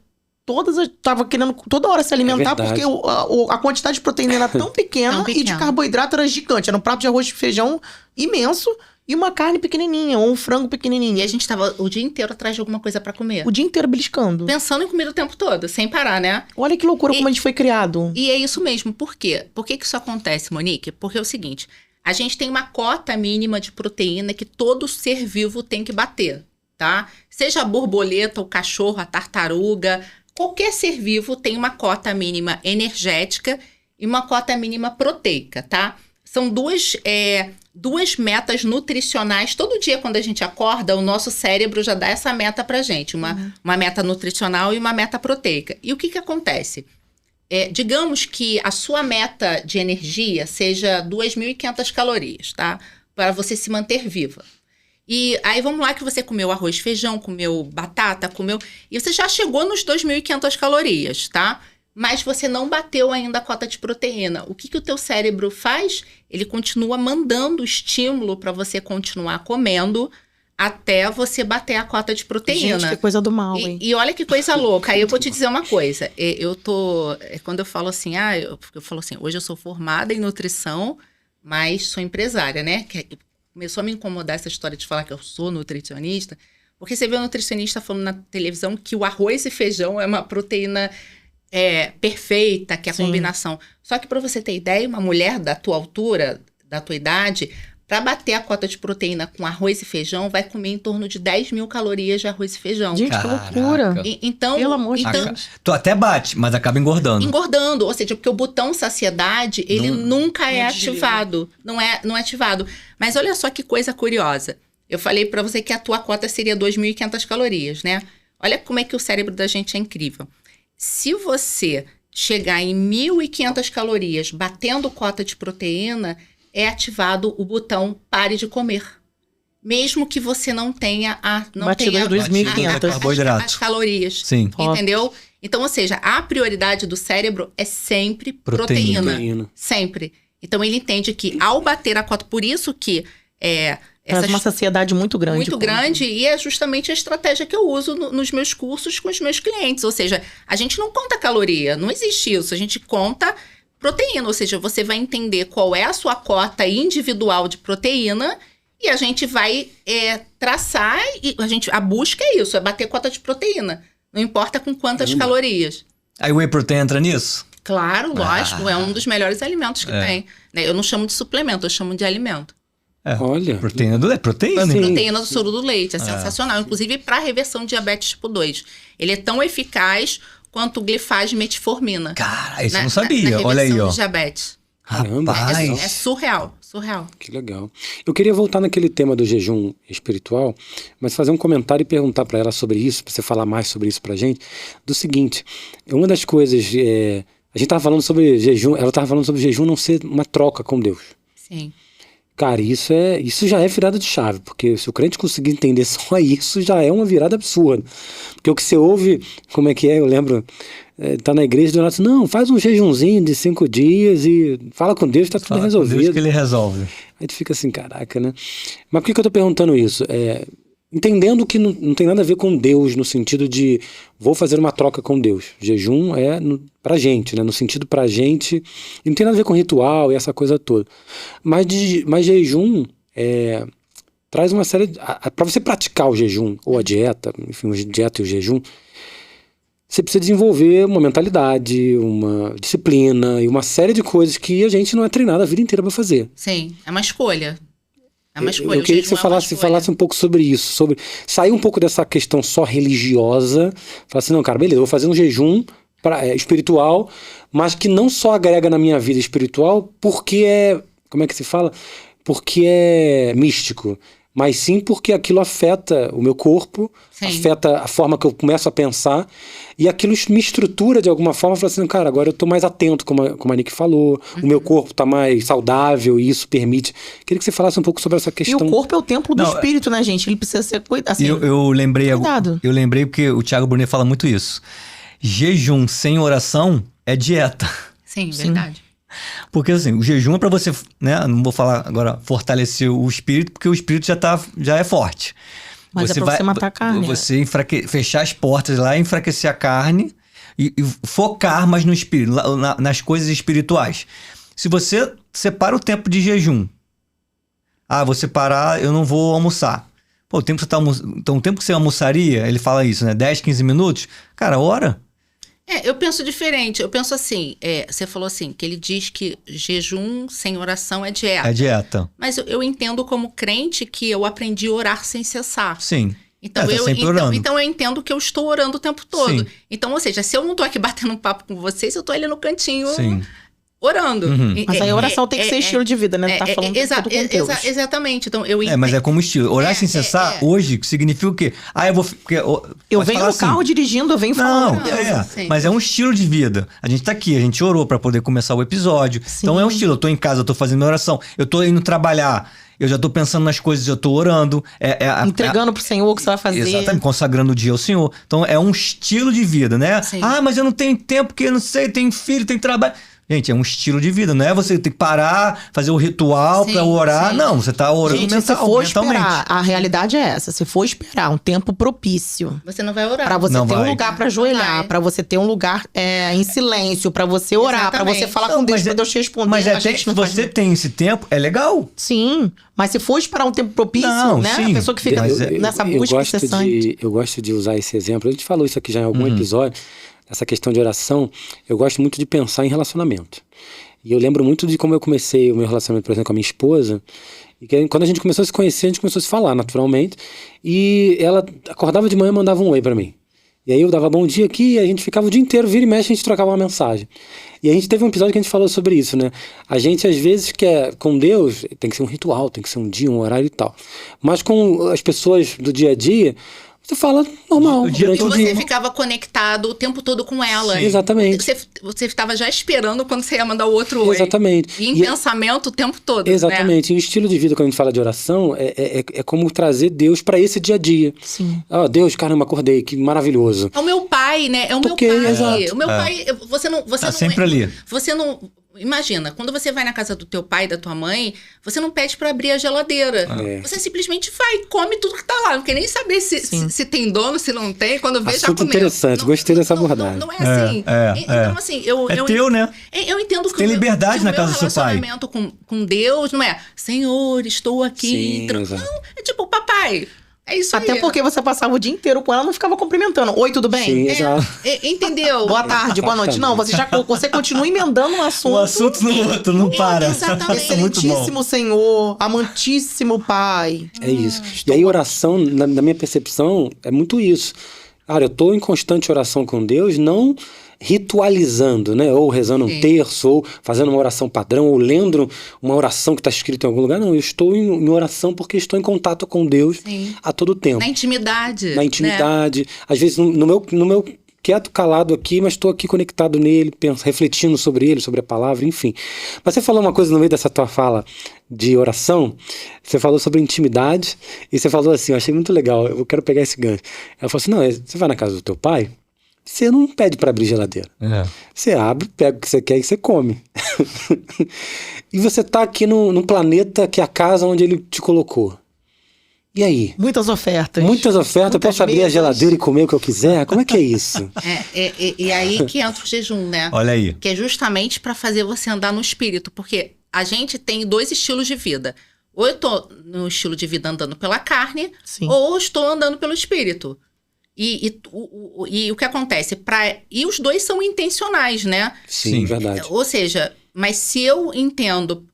todas estavam querendo toda hora se alimentar, verdade. porque a quantidade de proteína era tão pequena, Tão e de pequena. carboidrato era gigante. Era um prato de arroz e feijão imenso, e uma carne pequenininha, ou um frango E pequenininho. a gente tava o dia inteiro atrás de alguma coisa pra comer. O dia inteiro beliscando. Pensando em comida o tempo todo, sem parar, né? Olha que loucura como a gente foi criado. E é isso mesmo. Por quê? Por que isso acontece, Monique? Porque é o seguinte, a gente tem uma cota mínima de proteína que todo ser vivo tem que bater, tá? Seja a borboleta, o cachorro, a tartaruga, qualquer ser vivo tem uma cota mínima energética e uma cota mínima proteica, tá? São duas metas nutricionais. Todo dia, quando a gente acorda, o nosso cérebro já dá essa meta pra gente. Uma meta nutricional e uma meta proteica. E o que acontece? Digamos que a sua meta de energia seja 2.500 calorias, tá? Para você se manter viva. E aí vamos lá que você comeu arroz, feijão, comeu batata, e você já chegou nos 2.500 calorias, tá? Mas você não bateu ainda a cota de proteína. O que o teu cérebro faz? Ele continua mandando estímulo para você continuar comendo até você bater a cota de proteína. Gente, que coisa do mal, hein? E olha que coisa louca. Aí eu vou te dizer uma coisa. Quando eu falo assim, eu falo assim, hoje eu sou formada em nutrição, mas sou empresária, né? Começou a me incomodar essa história de falar que eu sou nutricionista, porque você vê o nutricionista falando na televisão que o arroz e feijão é uma proteína perfeita, que é a Sim. combinação. Só que para você ter ideia, uma mulher da tua altura, da tua idade, para bater a cota de proteína com arroz e feijão, vai comer em torno de 10.000 calorias de arroz e feijão. Gente, que Caraca. loucura. Então, Pelo amor de Tu até bate, mas acaba engordando. engordando, ou seja, porque o botão saciedade, ele nunca é não ativado, não é ativado. Mas olha só que coisa curiosa. Eu falei para você que a tua cota seria 2.500 calorias, né? Olha como é que o cérebro da gente é incrível. Se você chegar em 1.500 calorias batendo cota de proteína, é ativado o botão pare de comer. Mesmo que você não tenha Batido as 2.500. Carboidrato. as calorias. Sim. Entendeu? Então, ou seja, a prioridade do cérebro é sempre proteína. Proteína. Sempre. Então, ele entende que ao bater a cota, por isso que Traz uma saciedade muito grande. muito grande, e é justamente a estratégia que eu uso nos meus cursos com os meus clientes. Ou seja, a gente não conta caloria, não existe isso. A gente conta proteína, ou seja, você vai entender qual é a sua cota individual de proteína e a gente vai traçar, e a busca é isso, é bater cota de proteína. Não importa com quantas calorias. Aí o whey protein entra nisso? Claro, lógico, é um dos melhores alimentos que tem. Né? Eu não chamo de suplemento, eu chamo de alimento. Olha. Proteína é proteína. Sim. Proteína do soro do leite, é sensacional. Inclusive para reversão de diabetes tipo 2. Ele é tão eficaz quanto o glifage metformina. Cara, isso eu não na sabia. reversão Olha aí, ó. de diabetes. Caramba. Rapaz. É surreal, surreal. Que legal. Eu queria voltar naquele tema do jejum espiritual, mas fazer um comentário e perguntar para ela sobre isso, para você falar mais sobre isso pra gente. Do seguinte, uma das coisas, a gente tava falando sobre jejum, ela tava falando sobre jejum não ser uma troca com Deus. Sim. Cara, isso já é virada de chave, porque se o crente conseguir entender só isso, já é uma virada absurda. Porque o que você ouve, como é que é? Eu lembro, tá na igreja do lado, não, faz um jejumzinho de 5 dias e fala com Deus, tá tudo Fala com resolvido. Deus que ele resolve. Aí tu fica assim, caraca, né? Mas por que eu tô perguntando isso? Entendendo que não tem nada a ver com Deus, no sentido de vou fazer uma troca com Deus. Jejum pra gente, né? No sentido pra gente, e não tem nada a ver com ritual e essa coisa toda. Mas jejum traz uma série para você praticar o jejum, ou a dieta, enfim, a dieta e o jejum, você precisa desenvolver uma mentalidade, uma disciplina e uma série de coisas que a gente não é treinado a vida inteira para fazer. Sim, é uma escolha. É uma escolha. Eu queria que você O jejum é uma escolha. falasse um pouco sobre isso, sobre sair um pouco dessa questão só religiosa, falar assim, não, cara, beleza, eu vou fazer um jejum espiritual, mas que não só agrega na minha vida espiritual porque como é que se fala? Porque é místico, mas sim porque aquilo afeta o meu corpo, Sim. afeta a forma que eu começo a pensar, e aquilo me estrutura de alguma forma, falo assim, cara, agora eu tô mais atento, como a Nick falou, o meu corpo tá mais saudável e isso permite. Queria que você falasse um pouco sobre essa E questão. o corpo é o templo do Não, espírito, né, gente? Ele precisa ser cuidado. Assim, Eu lembrei cuidado. Eu lembrei porque o Thiago Brunet fala muito isso. Jejum sem oração é dieta. Sim, verdade. Porque assim, o jejum é pra você, né? Não vou falar agora fortalecer o espírito, porque o espírito já é forte. Mas é pra você matar a carne. Você fechar as portas lá, enfraquecer a carne e focar mais no espírito, nas coisas espirituais. Se você separa o tempo de jejum Ah, vou separar, eu não vou almoçar. Pô, o tempo que você então, o tempo que você almoçaria, ele fala isso, né? 10, 15 minutos. Cara, ora. Eu penso diferente. Eu penso assim, você falou assim, que ele diz que jejum sem oração é dieta. É dieta. Mas eu entendo como crente que eu aprendi a orar sem cessar. Sim. Então, tá sempre orando. então eu entendo que eu estou orando o tempo todo. Sim. Então, ou seja, se eu não tô aqui batendo um papo com vocês, eu tô ali no cantinho Sim. orando. Mas aí a oração tem que ser estilo de vida, né? Tá falando tudo com Deus. Exatamente. Então, eu Mas é como estilo. Orar sem cessar, hoje, significa o quê? Ah, eu vou... Porque, Eu venho no carro dirigindo, eu venho falando. Sim. Mas é um estilo de vida. A gente tá aqui, a gente orou pra poder começar o episódio. Sim. Então é um estilo. Eu tô em casa, eu tô fazendo minha oração. Eu tô indo trabalhar, eu já tô pensando nas coisas, eu tô orando. Entregando pro Senhor o que você vai fazer. Exatamente, consagrando o dia ao Senhor. Então é um estilo de vida, né? Sim. Ah, mas eu não tenho tempo, porque eu não sei, tenho filho, tenho trabalho. Gente, é um estilo de vida, não é você ter que parar, fazer o ritual Sim, pra orar. sim. Não, você tá orando Gente, se for mentalmente. esperar, a realidade é essa. Se for esperar um tempo propício Você não vai orar. pra você Não ter um vai. lugar pra Não ajoelhar, vai. pra você ter um lugar em silêncio, pra você orar, pra você Exatamente. falar Não, com Deus, mas pra é- Deus te responder. Mas a até gente que não faz você muito. tem esse tempo, é legal. Sim, mas se for esperar um tempo propício, Não, né? sim. A pessoa que fica Mas nessa busca incessante. Eu gosto de usar esse exemplo. A gente falou isso aqui já em algum episódio. Essa questão de oração, eu gosto muito de pensar em relacionamento. E eu lembro muito de como eu comecei o meu relacionamento, por exemplo, com a minha esposa. E que quando a gente começou a se conhecer, a gente começou a se falar naturalmente. E ela acordava de manhã e mandava um oi pra mim. E aí eu dava bom dia aqui e a gente ficava o dia inteiro, vira e mexe, a gente trocava uma mensagem. E a gente teve um episódio que a gente falou sobre isso, né? A gente às vezes quer, com Deus, tem que ser um ritual, tem que ser um dia, um horário e tal. Mas com as pessoas do dia a dia, você fala normal. O dia E durante o você dia. ficava conectado o tempo todo com ela. Sim. Exatamente. Você estava já esperando quando você ia mandar o outro oi. Exatamente. E em E- pensamento o tempo todo. Exatamente. E o estilo de vida, quando a gente fala de oração, é como trazer Deus para esse dia a dia. Sim. Ah, Deus, caramba, acordei, que maravilhoso. É o meu pai, né? É o meu Ok, pai. exato. O meu pai, você não. Tá sempre ali. Você não. Imagina, quando você vai na casa do teu pai e da tua mãe, você não pede pra abrir a geladeira. É. Você simplesmente vai e come tudo que tá lá. Não quer nem saber Sim. se tem dono, se não tem. Quando vê, já Assunto comeu. interessante, gostei dessa abordagem. Não é assim. Então, assim, eu teu, né? eu entendo que tem o meu- liberdade que na o meu casa do seu pai. relacionamento com Deus não é, Senhor, estou aqui. Sim, exato. Não, é tipo, papai. É isso aí. Até porque você passava o dia inteiro com ela, não ficava cumprimentando. Oi, tudo bem? Sim, exato. Entendeu? Boa tarde, boa noite. Não, você continua emendando um assunto. Um assunto no outro, não para. Exatamente. É muito bom. Excelentíssimo Senhor, amantíssimo Pai. É isso. E aí, oração, na minha percepção, é muito isso. Cara, eu tô em constante oração com Deus, não ritualizando, né? Ou rezando um Sim. terço, ou fazendo uma oração padrão, ou lendo uma oração que está escrita em algum lugar. Não, eu estou em oração porque estou em contato com Deus Sim. a todo tempo. Na intimidade. Na né? intimidade. Às vezes no meu quieto, calado aqui, mas estou aqui conectado nele, refletindo sobre ele, sobre a palavra, enfim. Mas você falou uma coisa no meio dessa tua fala de oração, você falou sobre intimidade, e você falou assim, eu achei muito legal, eu quero pegar esse gancho. Ela falou assim, não, você vai na casa do teu pai, você não pede para abrir geladeira. Você abre, pega o que você quer e você come. E você tá aqui num planeta que é a casa onde ele te colocou. E aí? Muitas ofertas. Muitas ofertas, eu posso abrir a mesas. geladeira e comer o que eu quiser? Como é que é isso? E aí que entra o jejum, né? Olha aí. Que é justamente para fazer você andar no espírito. Porque a gente tem dois estilos de vida. Ou eu tô no estilo de vida andando pela carne, Sim. ou eu estou andando pelo espírito. E o que acontece? E os dois são intencionais, né? Sim, verdade. Ou seja, mas se eu entendo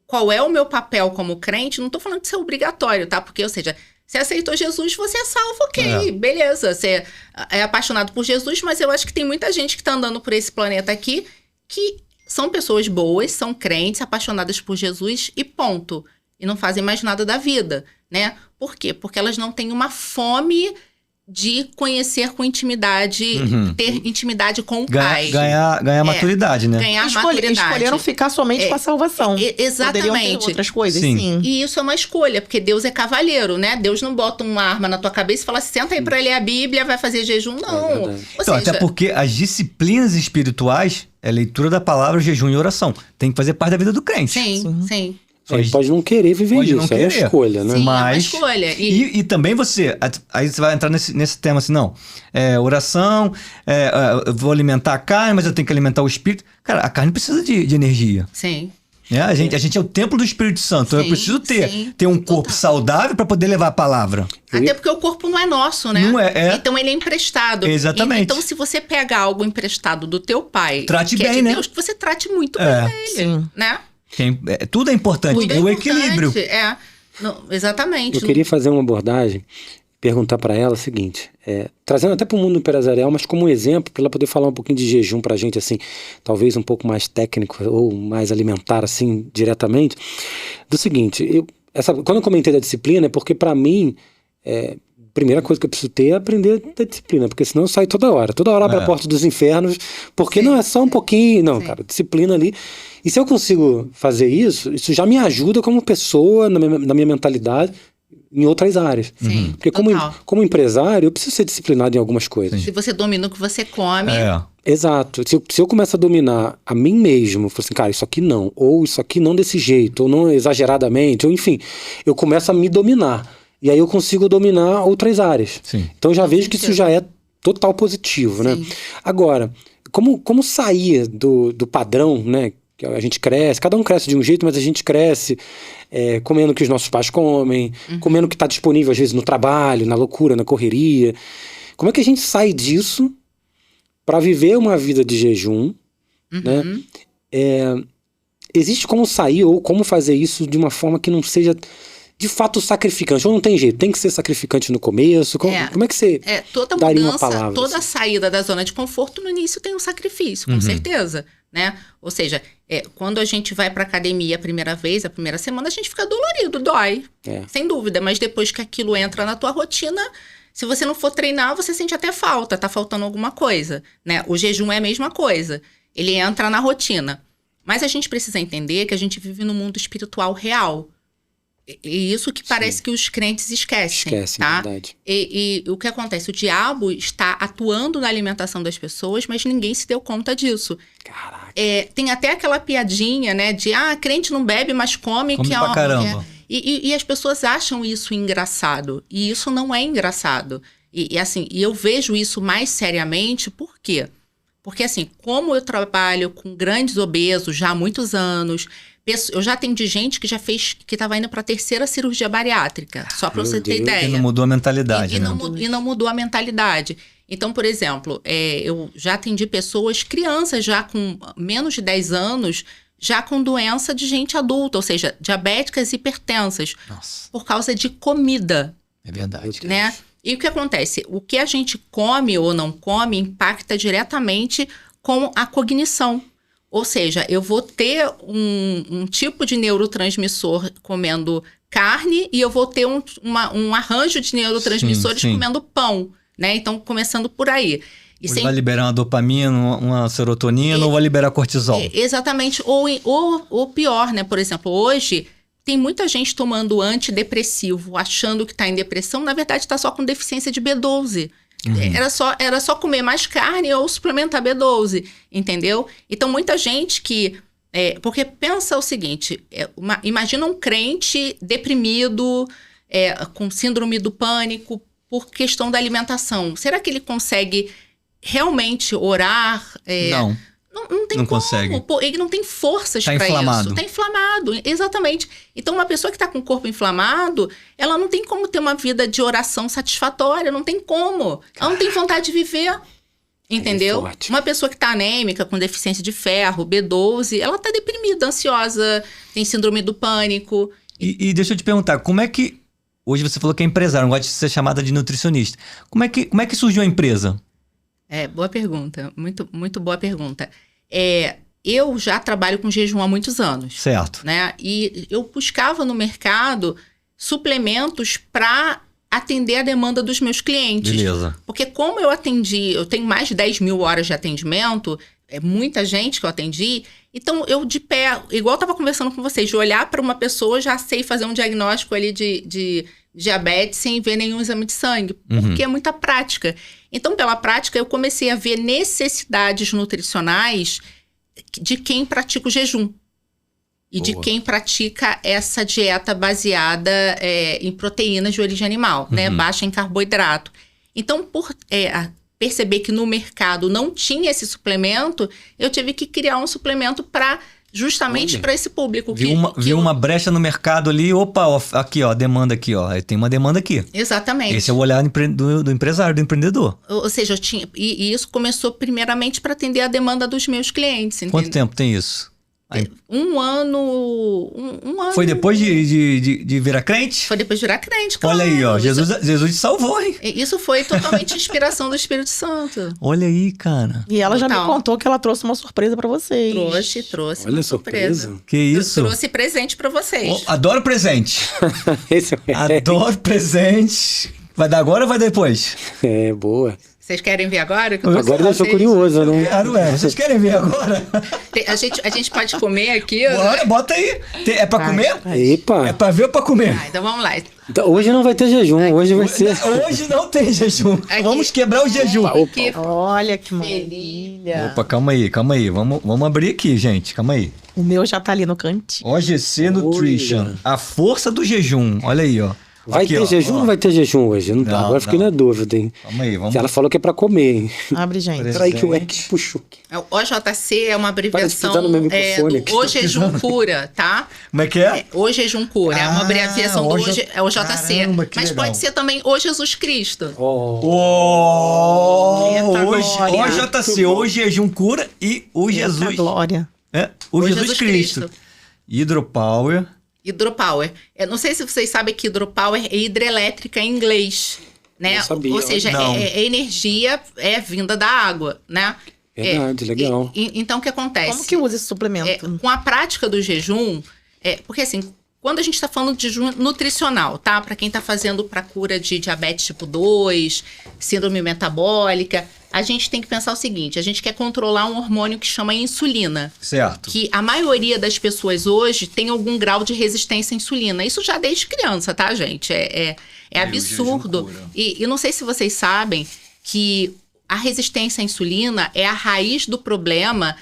qual é o meu papel como crente, não tô falando de ser obrigatório, tá? Porque, ou seja, você aceitou Jesus, você é salvo, ok, beleza. Você é apaixonado por Jesus, mas eu acho que tem muita gente que tá andando por esse planeta aqui que são pessoas boas, são crentes, apaixonadas por Jesus e ponto. E não fazem mais nada da vida, né? Por quê? Porque elas não têm uma fome de conhecer com intimidade, ter intimidade com o Pai. Ganhar maturidade, né? Ganhar maturidade. Escolheram ficar somente com a salvação. Poderiam ter Exatamente. outras coisas, Sim. sim. E isso é uma escolha, porque Deus é cavalheiro, né? Deus não bota uma arma na tua cabeça e fala, senta aí pra ler a Bíblia, vai fazer jejum. Não. verdade. Ou Então, seja, até porque as disciplinas espirituais é leitura da palavra, jejum e oração. Tem que fazer parte da vida do crente. sim. A gente pode não querer viver Pode isso, não é querer. uma escolha, né? Sim, Mas- é uma escolha. E também você, aí você vai entrar nesse tema assim, não, oração, eu vou alimentar a carne, mas eu tenho que alimentar o espírito. Cara, a carne precisa de energia. Sim. A gente é o templo do Espírito Santo. Então eu Sim, preciso sim, ter um corpo total. saudável para poder levar a palavra. Até porque o corpo não é nosso, né? Não é. Então ele é emprestado. Exatamente. Então se você pega algo emprestado do teu pai, Trate que é bem, de né? Deus, que você trate muito bem ele, Sim. né? Tudo é importante. Tudo é o importante, equilíbrio. Exatamente. Eu queria fazer uma abordagem, perguntar para ela o seguinte, trazendo até para o mundo empresarial, mas como um exemplo, para ela poder falar um pouquinho de jejum para a gente, assim, talvez um pouco mais técnico ou mais alimentar, assim, diretamente, do seguinte, quando eu comentei da disciplina, é porque para mim, primeira coisa que eu preciso ter é aprender a ter disciplina, porque senão eu saio toda hora abre a porta dos infernos, porque Sim, não é só um pouquinho, não, sim. cara, disciplina ali. E se eu consigo fazer isso já me ajuda como pessoa, na minha mentalidade, em outras áreas. Sim, Porque total. como empresário, eu preciso ser disciplinado em algumas coisas. Se você domina o que você come, Exato. Se eu começo a dominar a mim mesmo, falar assim, cara, isso aqui não, ou isso aqui não desse jeito, ou não exageradamente, ou enfim, eu começo a me dominar. E aí eu consigo dominar outras áreas. Sim. Então eu já vejo que isso já é total positivo, né? Sim. Agora, como sair do padrão, né? Que a gente cresce, cada um cresce de um jeito, mas a gente cresce comendo o que os nossos pais comem, comendo o que está disponível às vezes no trabalho, na loucura, na correria. Como é que a gente sai disso para viver uma vida de jejum, né? Existe como sair ou como fazer isso de uma forma que não seja de fato sacrificante? Ou não tem jeito? Tem que ser sacrificante no começo? Como é que você toda daria uma mudança, palavra? toda assim? saída da zona de conforto no início tem um sacrifício, com certeza, né? Ou seja, quando a gente vai pra academia a primeira vez, a primeira semana, a gente fica dolorido, dói, sem dúvida. Mas depois que aquilo entra na tua rotina, se você não for treinar, você sente até falta, tá faltando alguma coisa, né? O jejum é a mesma coisa, ele entra na rotina. Mas a gente precisa entender que a gente vive num mundo espiritual real. E isso que parece que os crentes esquecem, tá? Verdade. E o que acontece? O diabo está atuando na alimentação das pessoas, mas ninguém se deu conta disso. Caraca. Tem até aquela piadinha, né? De, crente não bebe, mas come que Pra caramba. E as pessoas acham isso engraçado. E isso não é engraçado. E assim, eu vejo isso mais seriamente, por quê? Porque assim, como eu trabalho com grandes obesos já há muitos anos... Eu já atendi gente que que estava indo para a 3ª cirurgia bariátrica, só para você ter ideia. E não mudou a mentalidade, né? E não mudou a mentalidade. Então, por exemplo, eu já atendi crianças já com menos de 10 anos, já com doença de gente adulta, ou seja, diabéticas e hipertensas, por causa de comida. É verdade. Né? E o que acontece? O que a gente come ou não come impacta diretamente com a cognição. Ou seja, eu vou ter um tipo de neurotransmissor comendo carne e eu vou ter um arranjo de neurotransmissores comendo pão, né? Então, começando por aí. Vai liberar uma dopamina, uma serotonina ou vai liberar cortisol? Exatamente. Ou pior, né? Por exemplo, hoje tem muita gente tomando antidepressivo, achando que está em depressão. Na verdade, está só com deficiência de B12. Era só comer mais carne ou suplementar B12, entendeu? Então, muita gente que... porque pensa o seguinte, imagina um crente deprimido, com síndrome do pânico, por questão da alimentação. Será que ele consegue realmente orar? Não. Não tem não como. consegue. Ele não tem forças Tá para inflamado. isso. Tá inflamado, exatamente. Então, uma pessoa que tá com o corpo inflamado, ela não tem como ter uma vida de oração satisfatória, não tem como. Ela não tem vontade de viver, entendeu? forte. Uma pessoa que tá anêmica, com deficiência de ferro, B12, ela tá deprimida, ansiosa, tem síndrome do pânico. E deixa eu te perguntar, como é que... Hoje você falou que é empresário, não gosta de ser chamada de nutricionista. Como é que surgiu a empresa? Boa pergunta. Muito, muito boa pergunta. Eu já trabalho com jejum há muitos anos. Certo. Né? E eu buscava no mercado suplementos para atender a demanda dos meus clientes. Beleza. Porque como eu tenho mais de 10 mil horas de atendimento, é muita gente que eu atendi, então eu de pé, igual eu estava conversando com vocês, de olhar para uma pessoa, já sei fazer um diagnóstico ali de diabetes sem ver nenhum exame de sangue, porque é muita prática. Então, pela prática, eu comecei a ver necessidades nutricionais de quem pratica o jejum. E de quem pratica essa dieta baseada em proteínas de origem animal, né? Baixa em carboidrato. Então, por perceber que no mercado não tinha esse suplemento, eu tive que criar um suplemento para justamente Olha. para esse público. Viu uma brecha no mercado ali, opa, ó, aqui ó, demanda aqui, ó. Tem uma demanda aqui. Exatamente. Esse é o olhar do empresário, do empreendedor. Ou seja, e isso começou primeiramente para atender a demanda dos meus clientes, entendeu? Quanto tempo tem isso? Aí, Um ano. foi depois de virar crente? Foi depois de virar crente, claro. Olha aí, ó, Isso- Jesus te salvou, hein? Isso foi totalmente inspiração do Espírito Santo. Olha aí, cara. E ela já me Total. contou que ela trouxe uma surpresa pra vocês. Trouxe Olha uma a surpresa. Que isso? Trouxe presente para vocês. Oh, adoro presente. Esse é, Adoro presente. Vai dar agora ou vai depois? é boa. Vocês querem ver agora? Que eu trouxe Agora pra deixou vocês? curioso, né? Quero, Vocês querem ver agora? A gente pode comer aqui? Bora, bota aí. É pra comer? Epa! É pra ver ou pra comer? Ah, então vamos lá. Então, hoje não vai ter jejum, hoje vai ser. Hoje não tem jejum. Aqui. Vamos quebrar o jejum. Aqui, Olha que maravilha. Opa, calma aí. Vamos abrir aqui, gente. Calma aí. O meu já tá ali no cantinho. OGC Nutrition. Olha. A força do jejum. Olha aí, ó. Vai Aqui, ter ó, jejum ou ó. não vai ter jejum hoje? Não, Não, agora eu fiquei não. na dúvida, hein? Calma aí, vamos. Ela falou que é pra comer, hein? Abre, gente. Peraí que o X puxou. o OJC é uma Parece que abreviação tá no meu microfone aqui. do O Jejum Cura, tá? Como é que é? O Jejum Cura. É uma Ah, abreviação do OJ OJC. Caramba, que Mas legal. pode ser também O Jesus Cristo. Oh, Eita, glória. OJC, o jejum cura e o Eita, Jesus. glória. É, o Jesus Cristo. Hidropower. Hidropower. Eu não sei se vocês sabem que hidropower é hidrelétrica em inglês, né? Não sabia. Ou seja, Não. é energia vinda da água, né? Verdade, legal. Então, o que acontece? Como que usa esse suplemento? Com a prática do jejum, porque assim, quando a gente está falando de jejum nutricional, tá? Para quem está fazendo para cura de diabetes tipo 2, síndrome metabólica, a gente tem que pensar o seguinte: a gente quer controlar um hormônio que chama insulina. Certo. Que a maioria das pessoas hoje tem algum grau de resistência à insulina. Isso já desde criança, tá, gente? É absurdo. o jejum cura. E não sei se vocês sabem que a resistência à insulina é a raiz do problema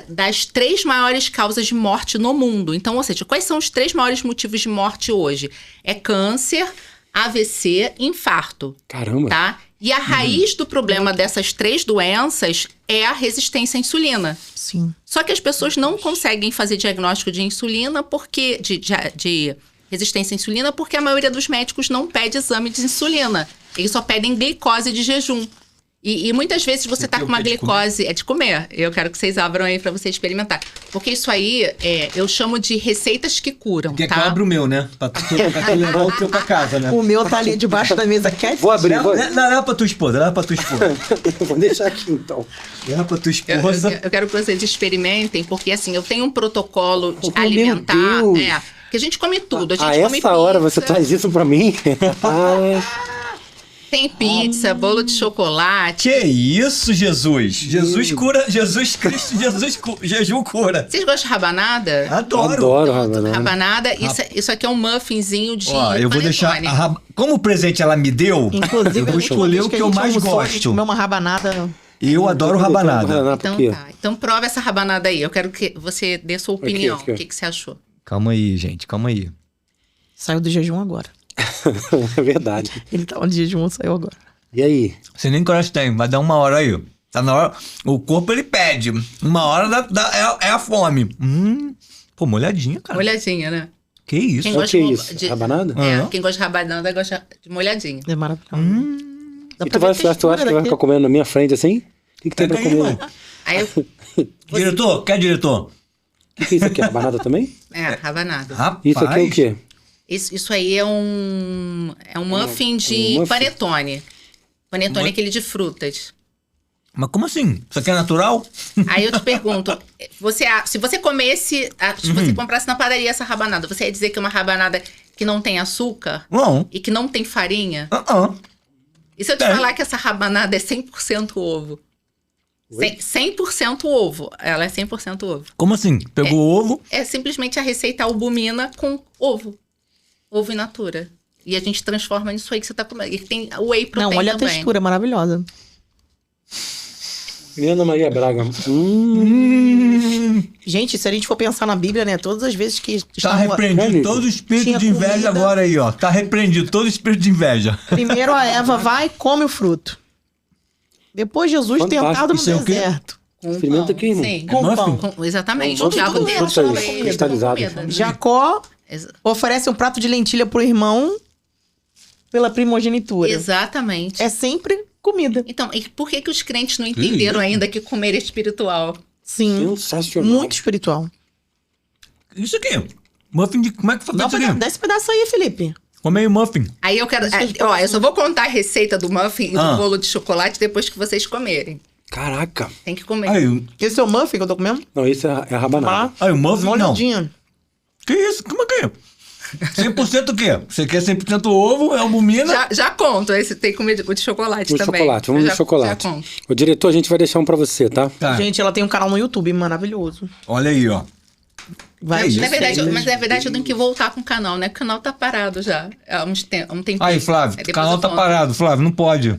das 3 maiores causas de morte no mundo. Então, ou seja, quais são os 3 maiores motivos de morte hoje? É câncer, AVC e infarto, Caramba. tá? E a raiz do problema dessas 3 doenças é a resistência à insulina. Sim. Só que as pessoas não conseguem fazer diagnóstico de insulina porque de resistência à insulina porque a maioria dos médicos não pede exame de insulina. Eles só pedem glicose de jejum. E muitas vezes você tá com uma glicose... É de comer. Eu quero que vocês abram aí pra você experimentar. Porque isso aí, eu chamo de receitas que curam, Porque tá? abre o meu, né? Pra tu levar o teu pra casa, né? O meu tá ali debaixo da mesa quieto. Vou abrir, vou. Leva pra tua esposa, leva pra tua esposa. Vou deixar aqui então. Leva pra tua esposa. Eu quero que vocês experimentem, porque assim, eu tenho um protocolo de Oh, meu alimentar. Deus. Que a gente come tudo. A gente A come essa hora você pizza, traz isso pra mim? Ah, tem pizza, bolo de chocolate. Que isso, Jesus? Jesus cura, Jesus Cristo, jejum cura. Vocês gostam de rabanada? adoro, rabanada. Rabanada, isso aqui é um muffinzinho de Ó, eu vou deixar. panetone. Como presente ela me deu, Inclusive, eu vou escolher o que eu mais gosto. Comer uma rabanada. Eu adoro rabanada. Por Então quê? tá. Então prova essa rabanada aí. Eu quero que você dê sua opinião. aqui. O que você achou? Calma aí, gente, calma aí. Saiu do jejum agora. É verdade. Ele tava de jejum, saiu agora. E aí? Você nem coragem tem, vai dar 1 hora aí. Tá na hora. O corpo ele pede. 1 hora é a fome. Pô, molhadinha, cara. Molhadinha, né? Que isso? Quem O gosta que é de- isso? de- Rabanada? Aham. Quem gosta de rabanada gosta de molhadinha. É maravilhoso. E tu acha que vai ficar comendo na minha frente assim? O que tem pra Pega aí, comer? irmão. Aí eu... Diretor, quer diretor? O que é isso aqui? Rabanada também? Rabanada. Rapaz. Isso aqui é o quê? Isso aí é um muffin de muffin. panetone. Panetone é aquele de frutas. Mas como assim? Isso aqui é natural? Aí eu te pergunto, se você comesse, se você comprasse na padaria essa rabanada, você ia dizer que é uma rabanada que não tem açúcar Não. e que não tem farinha? E se eu te É. falar que essa rabanada é 100% ovo? 100% ovo. Ela é 100% ovo. Como assim? Pegou o ovo? É simplesmente a receita albumina com ovo. Ovo in natura. E a gente transforma nisso aí que você tá comendo. E tem o whey protein Não, olha a também. textura, maravilhosa. Ana Maria Braga. Gente, se a gente for pensar na Bíblia, né? Todas as vezes que Tá estavam... repreendido todo o espírito Tinha de inveja comida. agora aí, ó. Tá repreendido todo o espírito de inveja. Primeiro a Eva vai e come o fruto. Depois Jesus Fantástico. tentado no Isso é o quê? deserto. Com Experimenta pão. aqui, irmão. Sim, Com muffin? pão. exatamente. É um muffin Diabo com dentro, frutas também, cristalizadas. comida, né? Jacó oferece um prato de lentilha pro irmão pela primogenitura. Exatamente. É sempre comida. Então, e por que os crentes não entenderam ainda que comer é espiritual? Sim. Sensacional. Muito espiritual. Isso aqui. Muffin de... Como é que foi Dá feito isso aqui? dá esse pedaço aí, Felipe. Comei o muffin. Aí eu quero. Ó, eu só vou contar a receita do muffin e do bolo de chocolate depois que vocês comerem. Caraca. Tem que comer. Aí, Esse é o muffin que eu tô comendo? Não, isso é rabanada. aí o muffin Uma não. olhadinha. Que isso? Como é que é? 100% o quê? Você quer 100% ovo, é albumina? Já conto. Esse tem que comer o de chocolate O também. chocolate, vamos Eu no chocolate. Já conto. O diretor, a gente vai deixar um pra você, tá? Tá. Gente, ela tem um canal no YouTube maravilhoso. Olha aí, ó. Vai É isso. Na verdade, vocês. mas na verdade eu tenho que voltar com o canal, né? Porque o canal tá parado já. Há um tempinho. Aí, Flávio, o canal tá parado. Flávio, não pode.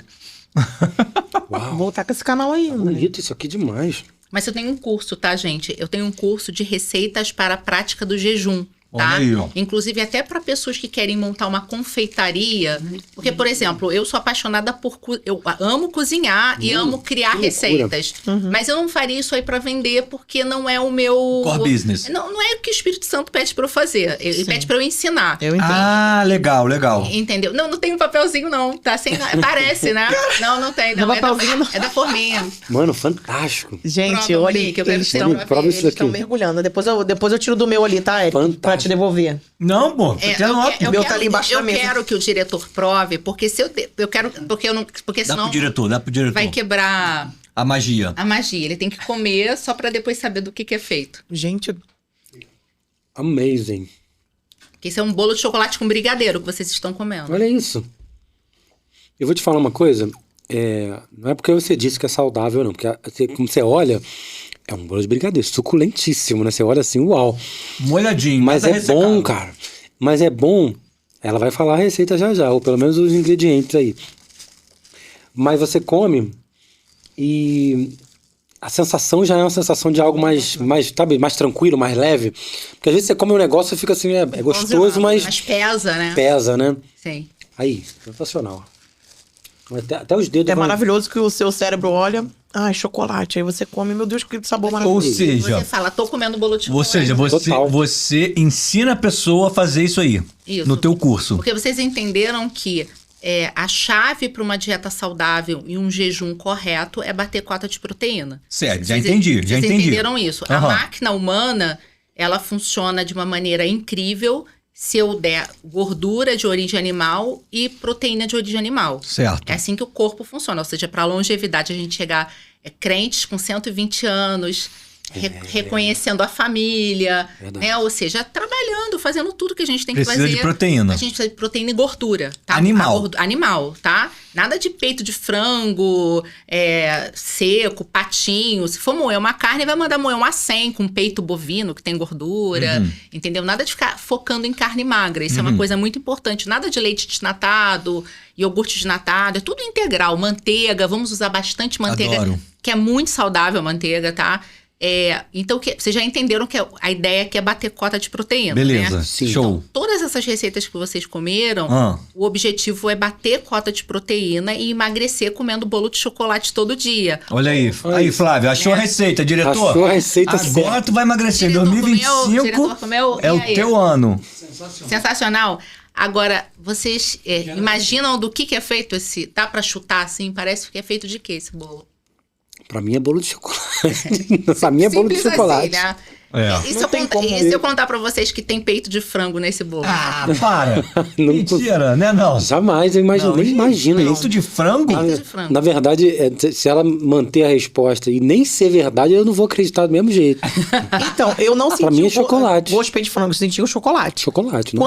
Uau. Voltar com esse canal aí. né? Bonito isso aqui demais. Mas eu tenho um curso, tá, gente? Eu tenho um curso de receitas para a prática do jejum. Tá? Olha aí, ó. Inclusive até para pessoas que querem montar uma confeitaria. Porque, por exemplo, eu sou apaixonada por... Eu amo cozinhar e amo criar que loucura. receitas. Mas eu não faria isso aí para vender porque não é o meu... Core business. Não é o que o Espírito Santo pede para eu fazer. Ele pede para eu ensinar. Eu entendo. Ah, legal, legal. Entendeu? Não tem um papelzinho, não. Tá sem nada. Parece, né? Não tem. Não, Não é papelzinho, não. É da forminha. Mano, fantástico. Gente, Prova, olha, Monique, eu quero eles ser estão uma prova isso eles estão aqui. mergulhando. Depois eu tiro do meu ali, tá, Eric? Fantástico. Pra te devolver. Não, pô. Você quer nota? meu tá ali embaixo da mesa. Eu quero que o diretor prove, porque se eu quero, porque eu não, porque Dá senão pro diretor, dá pro diretor. vai quebrar A magia. a magia. Ele tem que comer só pra depois saber do que é feito. Gente, Amazing. Porque isso é um bolo de chocolate com brigadeiro que vocês estão comendo. Olha isso. Eu vou te falar uma coisa. Não é porque você disse que é saudável, não. Porque como você olha, é um bolo de brigadeiro. Suculentíssimo, né? Você olha assim, uau. Molhadinho. Mas nada é bom, ressecado. cara. Mas é bom. Ela vai falar a receita já já, ou pelo menos os ingredientes aí. Mas você come e a sensação já é uma sensação de algo mais, sabe, mais tranquilo, mais leve. Porque às vezes você come um negócio e fica assim, é gostoso, mas Mas pesa, né? pesa, né? Sim. Aí, sensacional. Até os dedos é vão... maravilhoso que o seu cérebro olha. Ai, chocolate. Aí você come, meu Deus, que sabor Ou maravilhoso. seja, Você fala, tô comendo bolo de ou chocolate. seja, Total. você ensina a pessoa a fazer isso aí. Isso. No teu curso. Porque vocês entenderam que a chave para uma dieta saudável e um jejum correto é bater cota de proteína. Sério, já Vocês- entendi, já vocês entendi. entenderam isso. A Aham. máquina humana, ela funciona de uma maneira incrível se eu der gordura de origem animal e proteína de origem animal. Certo. É assim que o corpo funciona. Ou seja, para longevidade, a gente chegar crentes com 120 anos, reconhecendo a família, Verdade. né? Ou seja, trabalhando, fazendo tudo que a gente tem que Precisa fazer. de proteína. A gente precisa de proteína e gordura, tá? Animal. Animal, tá? Nada de peito de frango, seco, patinho. Se for moer uma carne, vai mandar moer um acém com peito bovino, que tem gordura, entendeu? Nada de ficar focando em carne magra. Isso é uma coisa muito importante. Nada de leite desnatado, iogurte desnatado. É tudo integral. Manteiga, vamos usar bastante manteiga. Adoro. Que é muito saudável a manteiga, tá? Então, vocês já entenderam que a ideia aqui é bater cota de proteína, Beleza, né? Sim. show. Todas essas receitas que vocês comeram, Ah. o objetivo é bater cota de proteína e emagrecer comendo bolo de chocolate todo dia. Olha aí. Olha Aí, isso. Flávio, achou a receita, diretor? Achou a receita Agora certa. tu vai emagrecer. Diretor 2025 diretor comeu, é e o aí? teu ano. Sensacional. Agora, vocês imaginam do que é feito esse... Dá pra chutar assim? Parece que é feito de quê esse bolo? Pra mim é bolo de chocolate. Pra mim é bolo de Simples chocolate. assim, né? É. E se Não eu tem contar, como e se eu contar pra vocês que tem peito de frango nesse bolo? Ah, para. Não Mentira, né? Não. Jamais, eu imagino, nem imagino isso. Peito de frango? Peito de frango. Na verdade, se ela manter a resposta e nem ser verdade, eu não vou acreditar do mesmo jeito. Então, eu não senti Pra mim é o chocolate. gosto de peito de frango, eu senti o chocolate. Chocolate, não.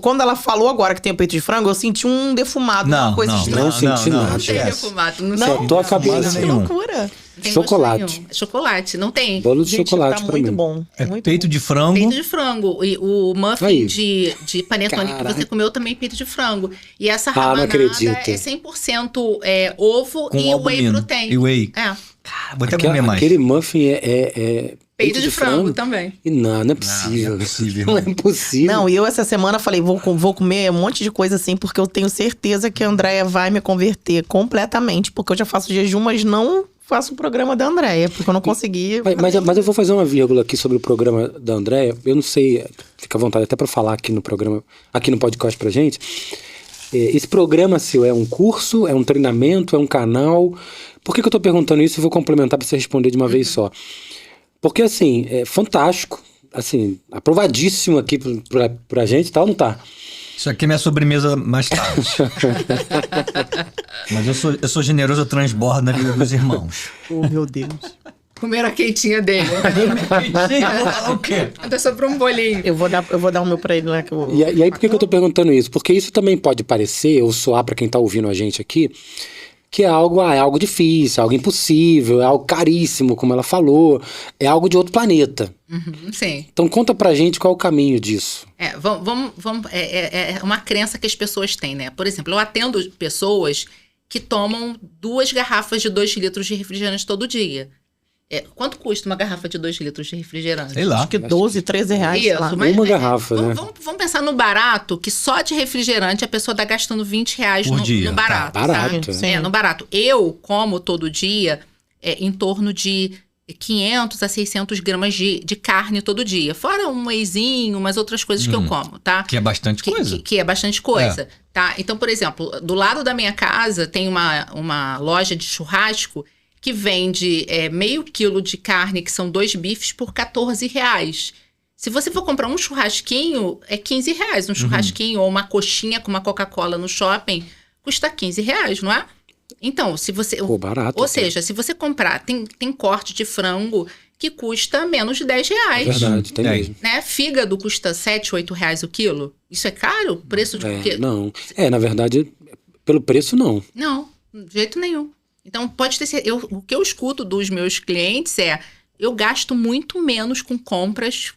Quando ela falou agora que tem o peito de frango, eu senti um defumado, Não, uma coisa não, estranha. Não senti nada. Não tem esquece. defumado. Não, Só tem. tô a cabeça. Que nenhum. loucura. Tem Chocolate. gosto nenhum. Chocolate, não tem. Bolo de Gente, chocolate tá pra muito mim. bom. É Muito peito bom. de frango. Peito de frango. E o muffin Aí. de panetone que Caraca. você comeu também peito de frango. E essa não rabanada acredito. é 100% ovo Com e whey albumina. protein. E whey. É. Cara, vou até comer mais. Aquele muffin é Peito de frango também. E não é possível. Não é possível, Não é irmão. possível. Não, e eu essa semana falei, vou comer um monte de coisa assim, porque eu tenho certeza que a Andréia vai me converter completamente, porque eu já faço jejum, mas não faço o programa da Andréia, porque eu não consegui. Mas eu vou fazer uma vírgula aqui sobre o programa da Andréia. Eu não sei, fica à vontade até para falar aqui no programa, aqui no podcast pra gente. Esse programa seu é um curso, é um treinamento, é um canal? Por que eu tô perguntando isso? Eu vou complementar para você responder de uma vez só. Porque, assim, é fantástico, assim, aprovadíssimo aqui pra gente, tal, não tá? Isso aqui é minha sobremesa mais tarde. Mas eu sou generoso, eu transbordo na vida dos irmãos. Oh, meu Deus. Comeram a quentinha dele. Vou falar o quê? Ainda sobrou um bolinho. Eu vou dar o meu pra ele, né? E aí, por que eu tô perguntando isso? Porque isso também pode parecer, ou soar pra quem tá ouvindo a gente aqui, que é algo difícil, é algo impossível, é algo caríssimo, como ela falou, é algo de outro planeta. Sim. Então conta pra gente qual é o caminho disso. É uma crença que as pessoas têm, né? Por exemplo, eu atendo pessoas que tomam 2 garrafas de 2 litros de refrigerante todo dia. Quanto custa uma garrafa de 2 litros de refrigerante? Sei lá. Acho que 12, 13 reais. Isso, sei lá. mas- Uma garrafa, né? Vamos pensar no barato, que só de refrigerante a pessoa tá gastando 20 reais Por no, dia. no barato. Tá barato, sabe? sim. No barato. Eu como todo dia em torno de 500 a 600 gramas de carne todo dia. Fora um wheyzinho, umas outras coisas que eu como, tá? Que é bastante coisa. Que é bastante coisa, tá? Então, por exemplo, do lado da minha casa tem uma loja de churrasco que vende meio quilo de carne, que são 2 bifes, por 14 reais. Se você for comprar um churrasquinho, é 15 reais. Um churrasquinho ou uma coxinha com uma Coca-Cola no shopping custa 15 reais, não é? Então, se você... Pô, barato. Ou até. seja, se você comprar... Tem corte de frango que custa menos de 10 reais. Verdade, tem É. mesmo. Né? Fígado custa 7, 8 reais o quilo. Isso é caro? O preço de... Não. Na verdade, pelo preço, não. Não, de jeito nenhum. Então, pode ter certeza. O que eu escuto dos meus clientes eu gasto muito menos com compras,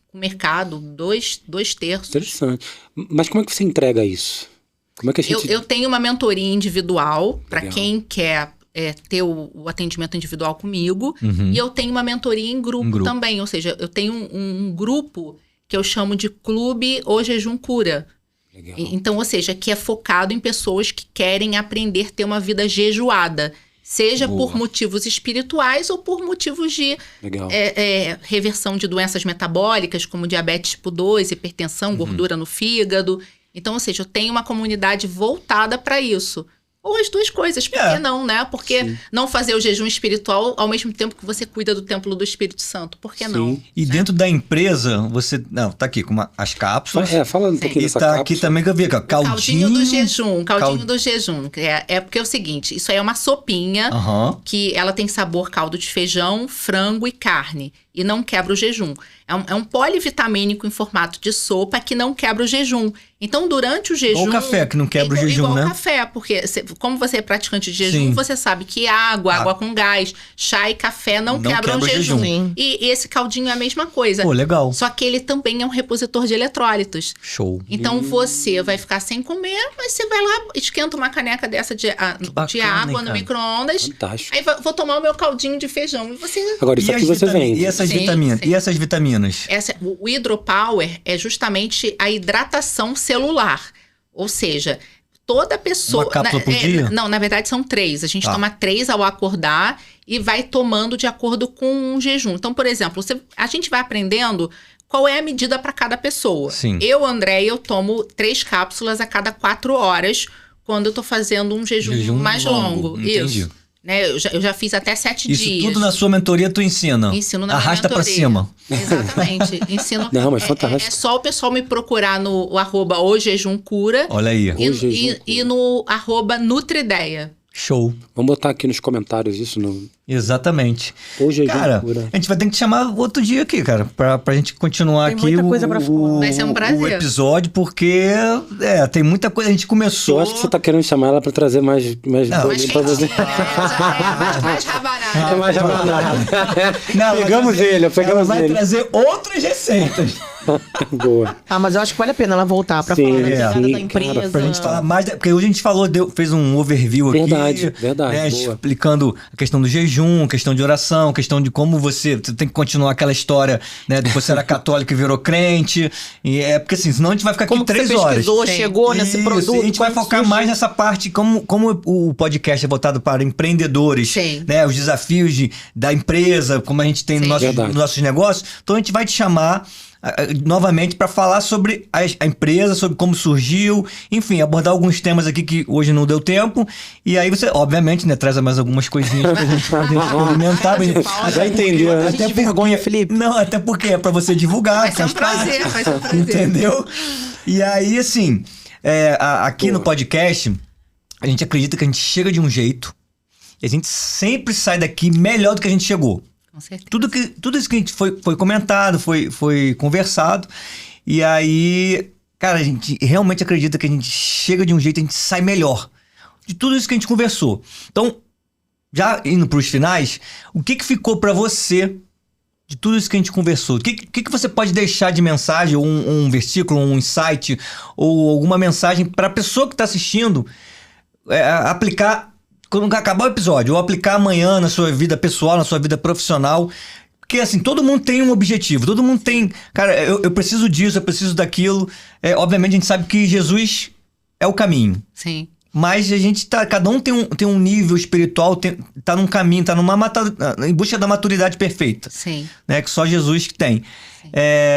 com mercado, 2/3. Interessante. Mas como é que você entrega isso? Como é que a gente... Eu tenho uma mentoria individual para Legal. quem quer ter o atendimento individual comigo. Uhum. E eu tenho uma mentoria em grupo também. Ou seja, eu tenho um grupo que eu chamo de Clube O Jejum Cura. Legal. Então, ou seja, que é focado em pessoas que querem aprender a ter uma vida jejuada. Seja Boa. por motivos espirituais ou por motivos de Legal. reversão de doenças metabólicas, como diabetes tipo 2, hipertensão, gordura no fígado. Então, ou seja, eu tenho uma comunidade voltada para isso. Ou as duas coisas, por que não, né? Porque não fazer o jejum espiritual ao mesmo tempo que você cuida do templo do Espírito Santo? Por que não? E dentro da empresa, você... Não, tá aqui com as cápsulas. Fala um pouquinho E dessa tá cápsula. aqui também que eu vi aqui, ó. Caldinho do jejum, Cal- do jejum. É porque é o seguinte, isso aí é uma sopinha Aham. que ela tem sabor caldo de feijão, frango e carne. E não quebra o jejum. É um polivitamínico em formato de sopa que não quebra o jejum. Então, durante o jejum... Igual o café, que não quebra o jejum, igual né? o café, porque como você é praticante de jejum, Sim. você sabe que água com gás, chá e café não quebram quebra o o jejum. jejum. Sim. E esse caldinho é a mesma coisa. Pô, legal. Só que ele também é um repositor de eletrólitos. Show. Então você vai ficar sem comer, mas você vai lá, esquenta uma caneca dessa de bacana, água hein, no cara? micro-ondas. Fantástico. Aí vou tomar o meu caldinho de feijão. E você. Agora, isso E aqui as você vitaminas? vende. E essas Sim, vitaminas? sim. E essas vitaminas? O hidropower é justamente a hidratação celular. Ou seja, toda pessoa. Uma cápsula por dia? Não, na verdade são 3. A gente Tá. toma 3 ao acordar e vai tomando de acordo com um jejum. Então, por exemplo, a gente vai aprendendo qual é a medida para cada pessoa. Sim. Eu, André, eu tomo 3 cápsulas a cada 4 horas quando eu tô fazendo um jejum mais longo. Entendi. Isso. Né? Eu já fiz até 7 Isso dias. tudo na sua mentoria tu ensina. Ensino na minha Arrasta pra mentoria. cima. Exatamente. Ensino. Não, mas fantástico. É só o pessoal me procurar no o @ojejumcura Olha aí. e, O Jejum e no @Nutrideia. Show. Vamos botar aqui nos comentários isso no... Exatamente. Hoje é Cara, cura. a gente vai ter que te chamar outro dia aqui, cara, pra gente continuar Tem aqui muita coisa pra falar. Vai ser um prazer. o episódio, porque tem muita coisa. A gente começou. Eu acho que você tá querendo chamar ela pra trazer mais Não, bolinho pra você. mais rabanada. É mais rabanada. Não, Pegamos ela pegamos vai ele. trazer outras receitas. Boa. Ah, mas eu acho que vale a pena ela voltar pra Sim, falar da é. pegada Sim, da empresa. Pra gente falar mais. Porque hoje a gente falou, fez um overview aqui. Verdade, né, boa. explicando a questão do jejum. jejum, questão de oração, questão de como você tem que continuar aquela história, né? De você era católico e virou crente. E porque assim, senão a gente vai ficar aqui Como que 3 você horas. pesquisou, chegou nesse Isso, produto? e a gente vai como focar surgiu? mais nessa parte, como o podcast é voltado para empreendedores, Sim. né? Os desafios da empresa, como a gente tem Sim. nos nossos negócios. Então a gente vai te chamar novamente para falar sobre a empresa, sobre como surgiu, enfim, abordar alguns temas aqui que hoje não deu tempo. E aí você, obviamente, né, traz mais algumas coisinhas pra gente poder experimentar. Já entendeu, né? Até vergonha, Felipe. Não, até porque é pra você divulgar. Vai ser um faz parte, prazer, vai ser um prazer. Entendeu? E aí, assim, aqui no podcast, a gente acredita que a gente chega de um jeito e a gente sempre sai daqui melhor do que a gente chegou. Com certeza. Tudo isso que a gente foi comentado, foi conversado. E aí, cara, a gente realmente acredita que a gente chega de um jeito e a gente sai melhor. De tudo isso que a gente conversou. Então, já indo pros finais, o que ficou pra você de tudo isso que a gente conversou? O que você pode deixar de mensagem, ou um versículo, um insight, ou alguma mensagem pra pessoa que tá assistindo aplicar quando acabar o episódio, ou aplicar amanhã na sua vida pessoal, na sua vida profissional? Porque, assim, todo mundo tem um objetivo, todo mundo tem... Cara, eu preciso disso, eu preciso daquilo. Obviamente, a gente sabe que Jesus é o caminho. Sim. Mas a gente cada um tem um nível espiritual, tá num caminho, tá em busca da maturidade perfeita. Sim. Né? Que só Jesus que tem.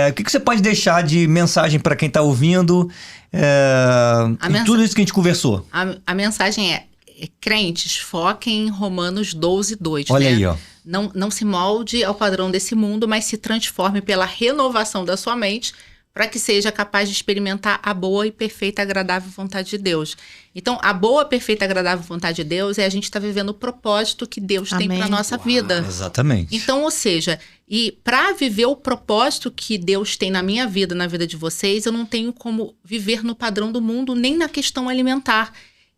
O que você pode deixar de mensagem para quem tá ouvindo em tudo isso que a gente conversou? A mensagem é: crentes, foquem em Romanos 12:2. Olha né? aí, ó. Não se molde ao padrão desse mundo, mas se transforme pela renovação da sua mente, para que seja capaz de experimentar a boa e perfeita, agradável vontade de Deus. Então, a boa, perfeita, agradável vontade de Deus é a gente estar vivendo o propósito que Deus tem Amém. para nossa vida. Exatamente. Então, ou seja, e para viver o propósito que Deus tem na minha vida, na vida de vocês, eu não tenho como viver no padrão do mundo, nem na questão alimentar.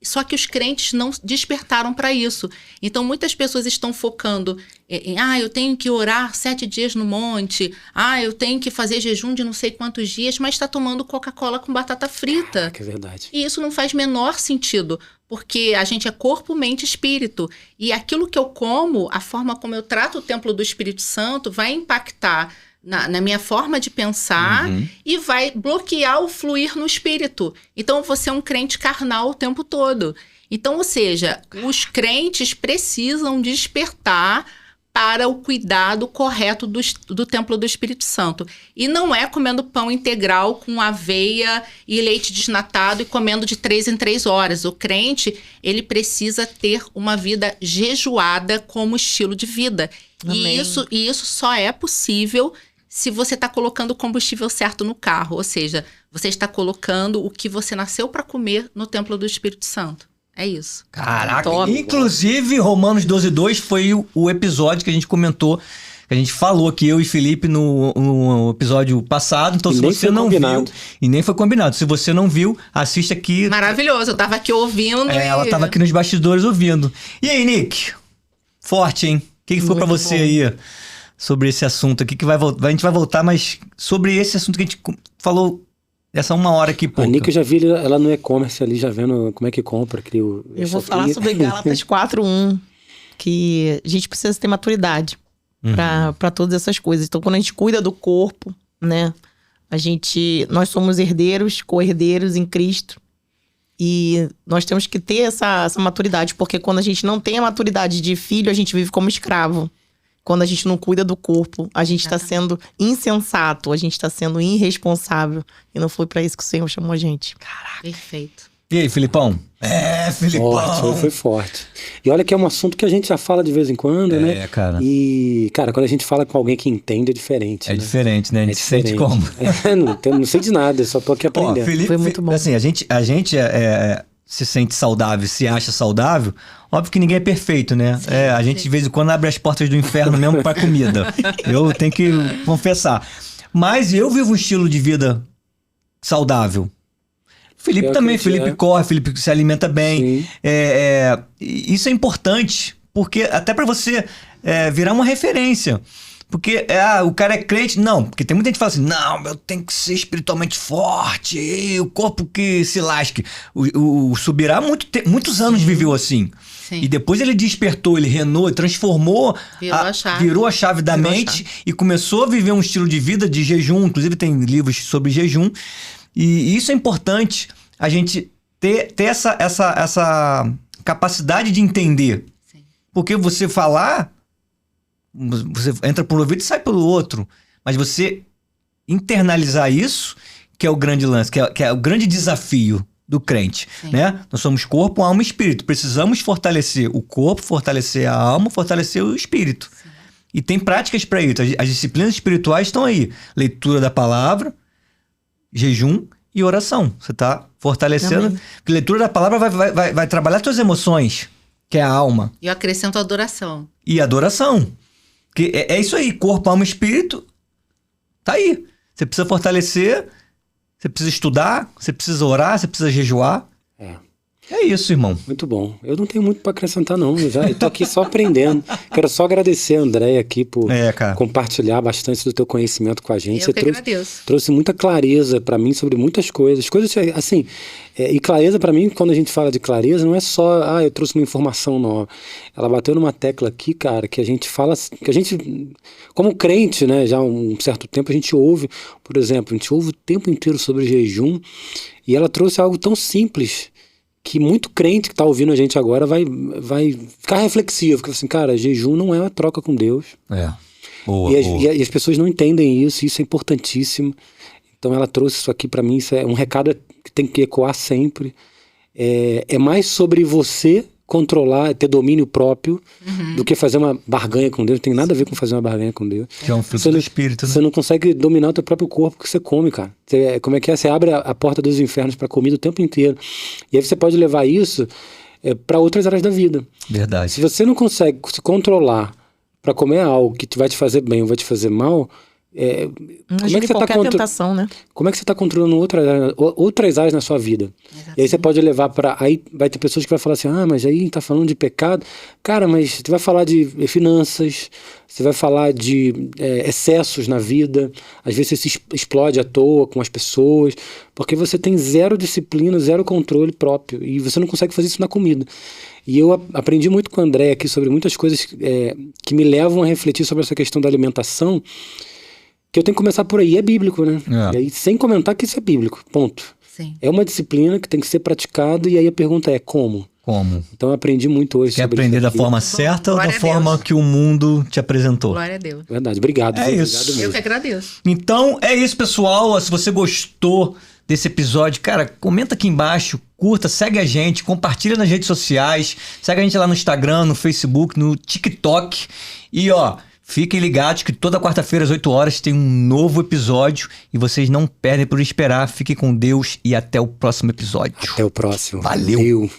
Só que os crentes não despertaram para isso. Então, muitas pessoas estão focando em eu tenho que orar 7 dias no monte, eu tenho que fazer jejum de não sei quantos dias, mas está tomando Coca-Cola com batata frita. Que é verdade. E isso não faz menor sentido, porque a gente é corpo, mente e espírito. E aquilo que eu como, a forma como eu trato o templo do Espírito Santo, vai impactar na minha forma de pensar e vai bloquear o fluir no espírito. Então, você é um crente carnal o tempo todo. Então, ou seja, os crentes precisam despertar para o cuidado correto do templo do Espírito Santo. E não é comendo pão integral com aveia e leite desnatado e comendo de 3 em 3 horas. O crente, ele precisa ter uma vida jejuada como estilo de vida. Amém. E isso só é possível se você está colocando o combustível certo no carro. Ou seja, você está colocando o que você nasceu para comer no templo do Espírito Santo. É isso. Caraca, Top. inclusive Romanos 12:2 foi o episódio que a gente comentou, que a gente falou aqui, eu e Felipe, no episódio passado. Então, E se nem você foi não combinado. viu, e nem foi combinado. Se você não viu, assiste aqui. Maravilhoso. Eu tava aqui ouvindo. Ela tava aqui nos bastidores ouvindo. E aí, Nick? Forte, hein? O que foi pra Muito você bom. aí sobre esse assunto aqui? A gente vai voltar, mas sobre esse assunto que a gente falou essa 1 hora aqui, A pouco. Nick eu já vi ela no e-commerce ali, já vendo como é que compra. Eu vou falar sobre Gálatas 4:1, que a gente precisa ter maturidade para todas essas coisas. Então, quando a gente cuida do corpo, né, nós somos herdeiros, co-herdeiros em Cristo. E nós temos que ter essa maturidade, porque quando a gente não tem a maturidade de filho, a gente vive como escravo. Quando a gente não cuida do corpo, a gente está sendo insensato, a gente está sendo irresponsável. E não foi para isso que o Senhor chamou a gente. Perfeito. E aí, Filipão? Filipão! Forte, foi forte. E olha que é um assunto que a gente já fala de vez em quando, né? Cara. E, cara, quando a gente fala com alguém que entende, é diferente. É né? diferente, né? A gente se sente diferente. como? Não sei de nada, só tô aqui aprendendo. Felipe, Foi muito bom. Assim, a gente se sente saudável, se acha saudável. Óbvio que ninguém é perfeito, né? A gente de vez em quando abre as portas do inferno mesmo pra comida. Eu tenho que confessar. Mas eu vivo um estilo de vida saudável. Felipe Eu também, acredito, Felipe corre, Felipe se alimenta bem. Sim. Isso é importante, porque até pra você virar uma referência. porque o cara é crente. Não, porque tem muita gente que fala assim, não, eu tenho que ser espiritualmente forte, e o corpo que se lasque. O Subirá muitos anos viveu assim. Sim. E depois ele despertou, ele renou, transformou, virou a chave da mente e começou a viver um estilo de vida de jejum. Inclusive tem livros sobre jejum. E isso é importante, a gente ter essa capacidade de entender. Sim. Porque você falar, você entra por um ouvido e sai pelo outro. Mas você internalizar isso, que é o grande lance, que é o grande desafio do crente, né? Nós somos corpo, alma e espírito. Precisamos fortalecer o corpo, fortalecer a alma, fortalecer o espírito. Sim. E tem práticas para isso. As disciplinas espirituais estão aí. Leitura da palavra, jejum e oração. Você está fortalecendo. Porque leitura da palavra vai trabalhar suas emoções, que é a alma. E eu acrescento a adoração. E adoração. Que é isso aí. Corpo, alma e espírito. Tá aí. Você precisa fortalecer... Você precisa estudar, você precisa orar, você precisa jejuar. É isso, irmão. Muito bom. Eu não tenho muito para acrescentar, não. Eu tô aqui só aprendendo. Quero só agradecer a Andréia aqui por compartilhar bastante do teu conhecimento com a gente. Eu que agradeço. Trouxe muita clareza para mim sobre muitas coisas. Coisas assim... e clareza para mim, quando a gente fala de clareza, não é só, eu trouxe uma informação nova. Ela bateu numa tecla aqui, cara, que a gente fala, que a gente, como crente, né, já há um certo tempo, a gente ouve, por exemplo, a gente ouve o tempo inteiro sobre jejum, e ela trouxe algo tão simples, que muito crente que tá ouvindo a gente agora vai ficar reflexivo, porque assim, cara, jejum não é uma troca com Deus. Boa. E as pessoas não entendem isso é importantíssimo. Então ela trouxe isso aqui para mim, isso é um recado que tem que ecoar sempre. É mais sobre você controlar, ter domínio próprio, do que fazer uma barganha com Deus. Não tem nada a ver com fazer uma barganha com Deus. Que é um fruto do Espírito, né? Você não consegue dominar o teu próprio corpo que você come, cara. Como é que é? Você abre a porta dos infernos para comida o tempo inteiro. E aí você pode levar isso para outras áreas da vida. Verdade. Se você não consegue se controlar para comer algo que vai te fazer bem ou vai te fazer mal... como é que você tá tentação, né? Como é que você está controlando outras áreas na sua vida? Exatamente. E aí você pode levar para... Aí vai ter pessoas que vai falar assim, mas aí tá falando de pecado. Cara, mas você vai falar de finanças, você vai falar de excessos na vida, às vezes você se explode à toa com as pessoas, porque você tem zero disciplina, zero controle próprio, e você não consegue fazer isso na comida. E eu aprendi muito com o André aqui sobre muitas coisas que me levam a refletir sobre essa questão da alimentação, que eu tenho que começar por aí, é bíblico, né? E aí, sem comentar que isso é bíblico, ponto. Sim. É uma disciplina que tem que ser praticada, e aí a pergunta é como? Como? Então eu aprendi muito hoje Quer sobre aprender isso da aqui. forma certa ou da Glória a forma Deus. que o mundo te apresentou? Glória a Deus. Verdade, obrigado. É viu? isso. Obrigado mesmo. Eu que agradeço. Então é isso, pessoal. Se você gostou desse episódio, cara, comenta aqui embaixo, curta, segue a gente, compartilha nas redes sociais, segue a gente lá no Instagram, no Facebook, no TikTok. E fiquem ligados que toda quarta-feira às 8 horas tem um novo episódio e vocês não perdem por esperar. Fiquem com Deus e até o próximo episódio. Até o próximo. Valeu.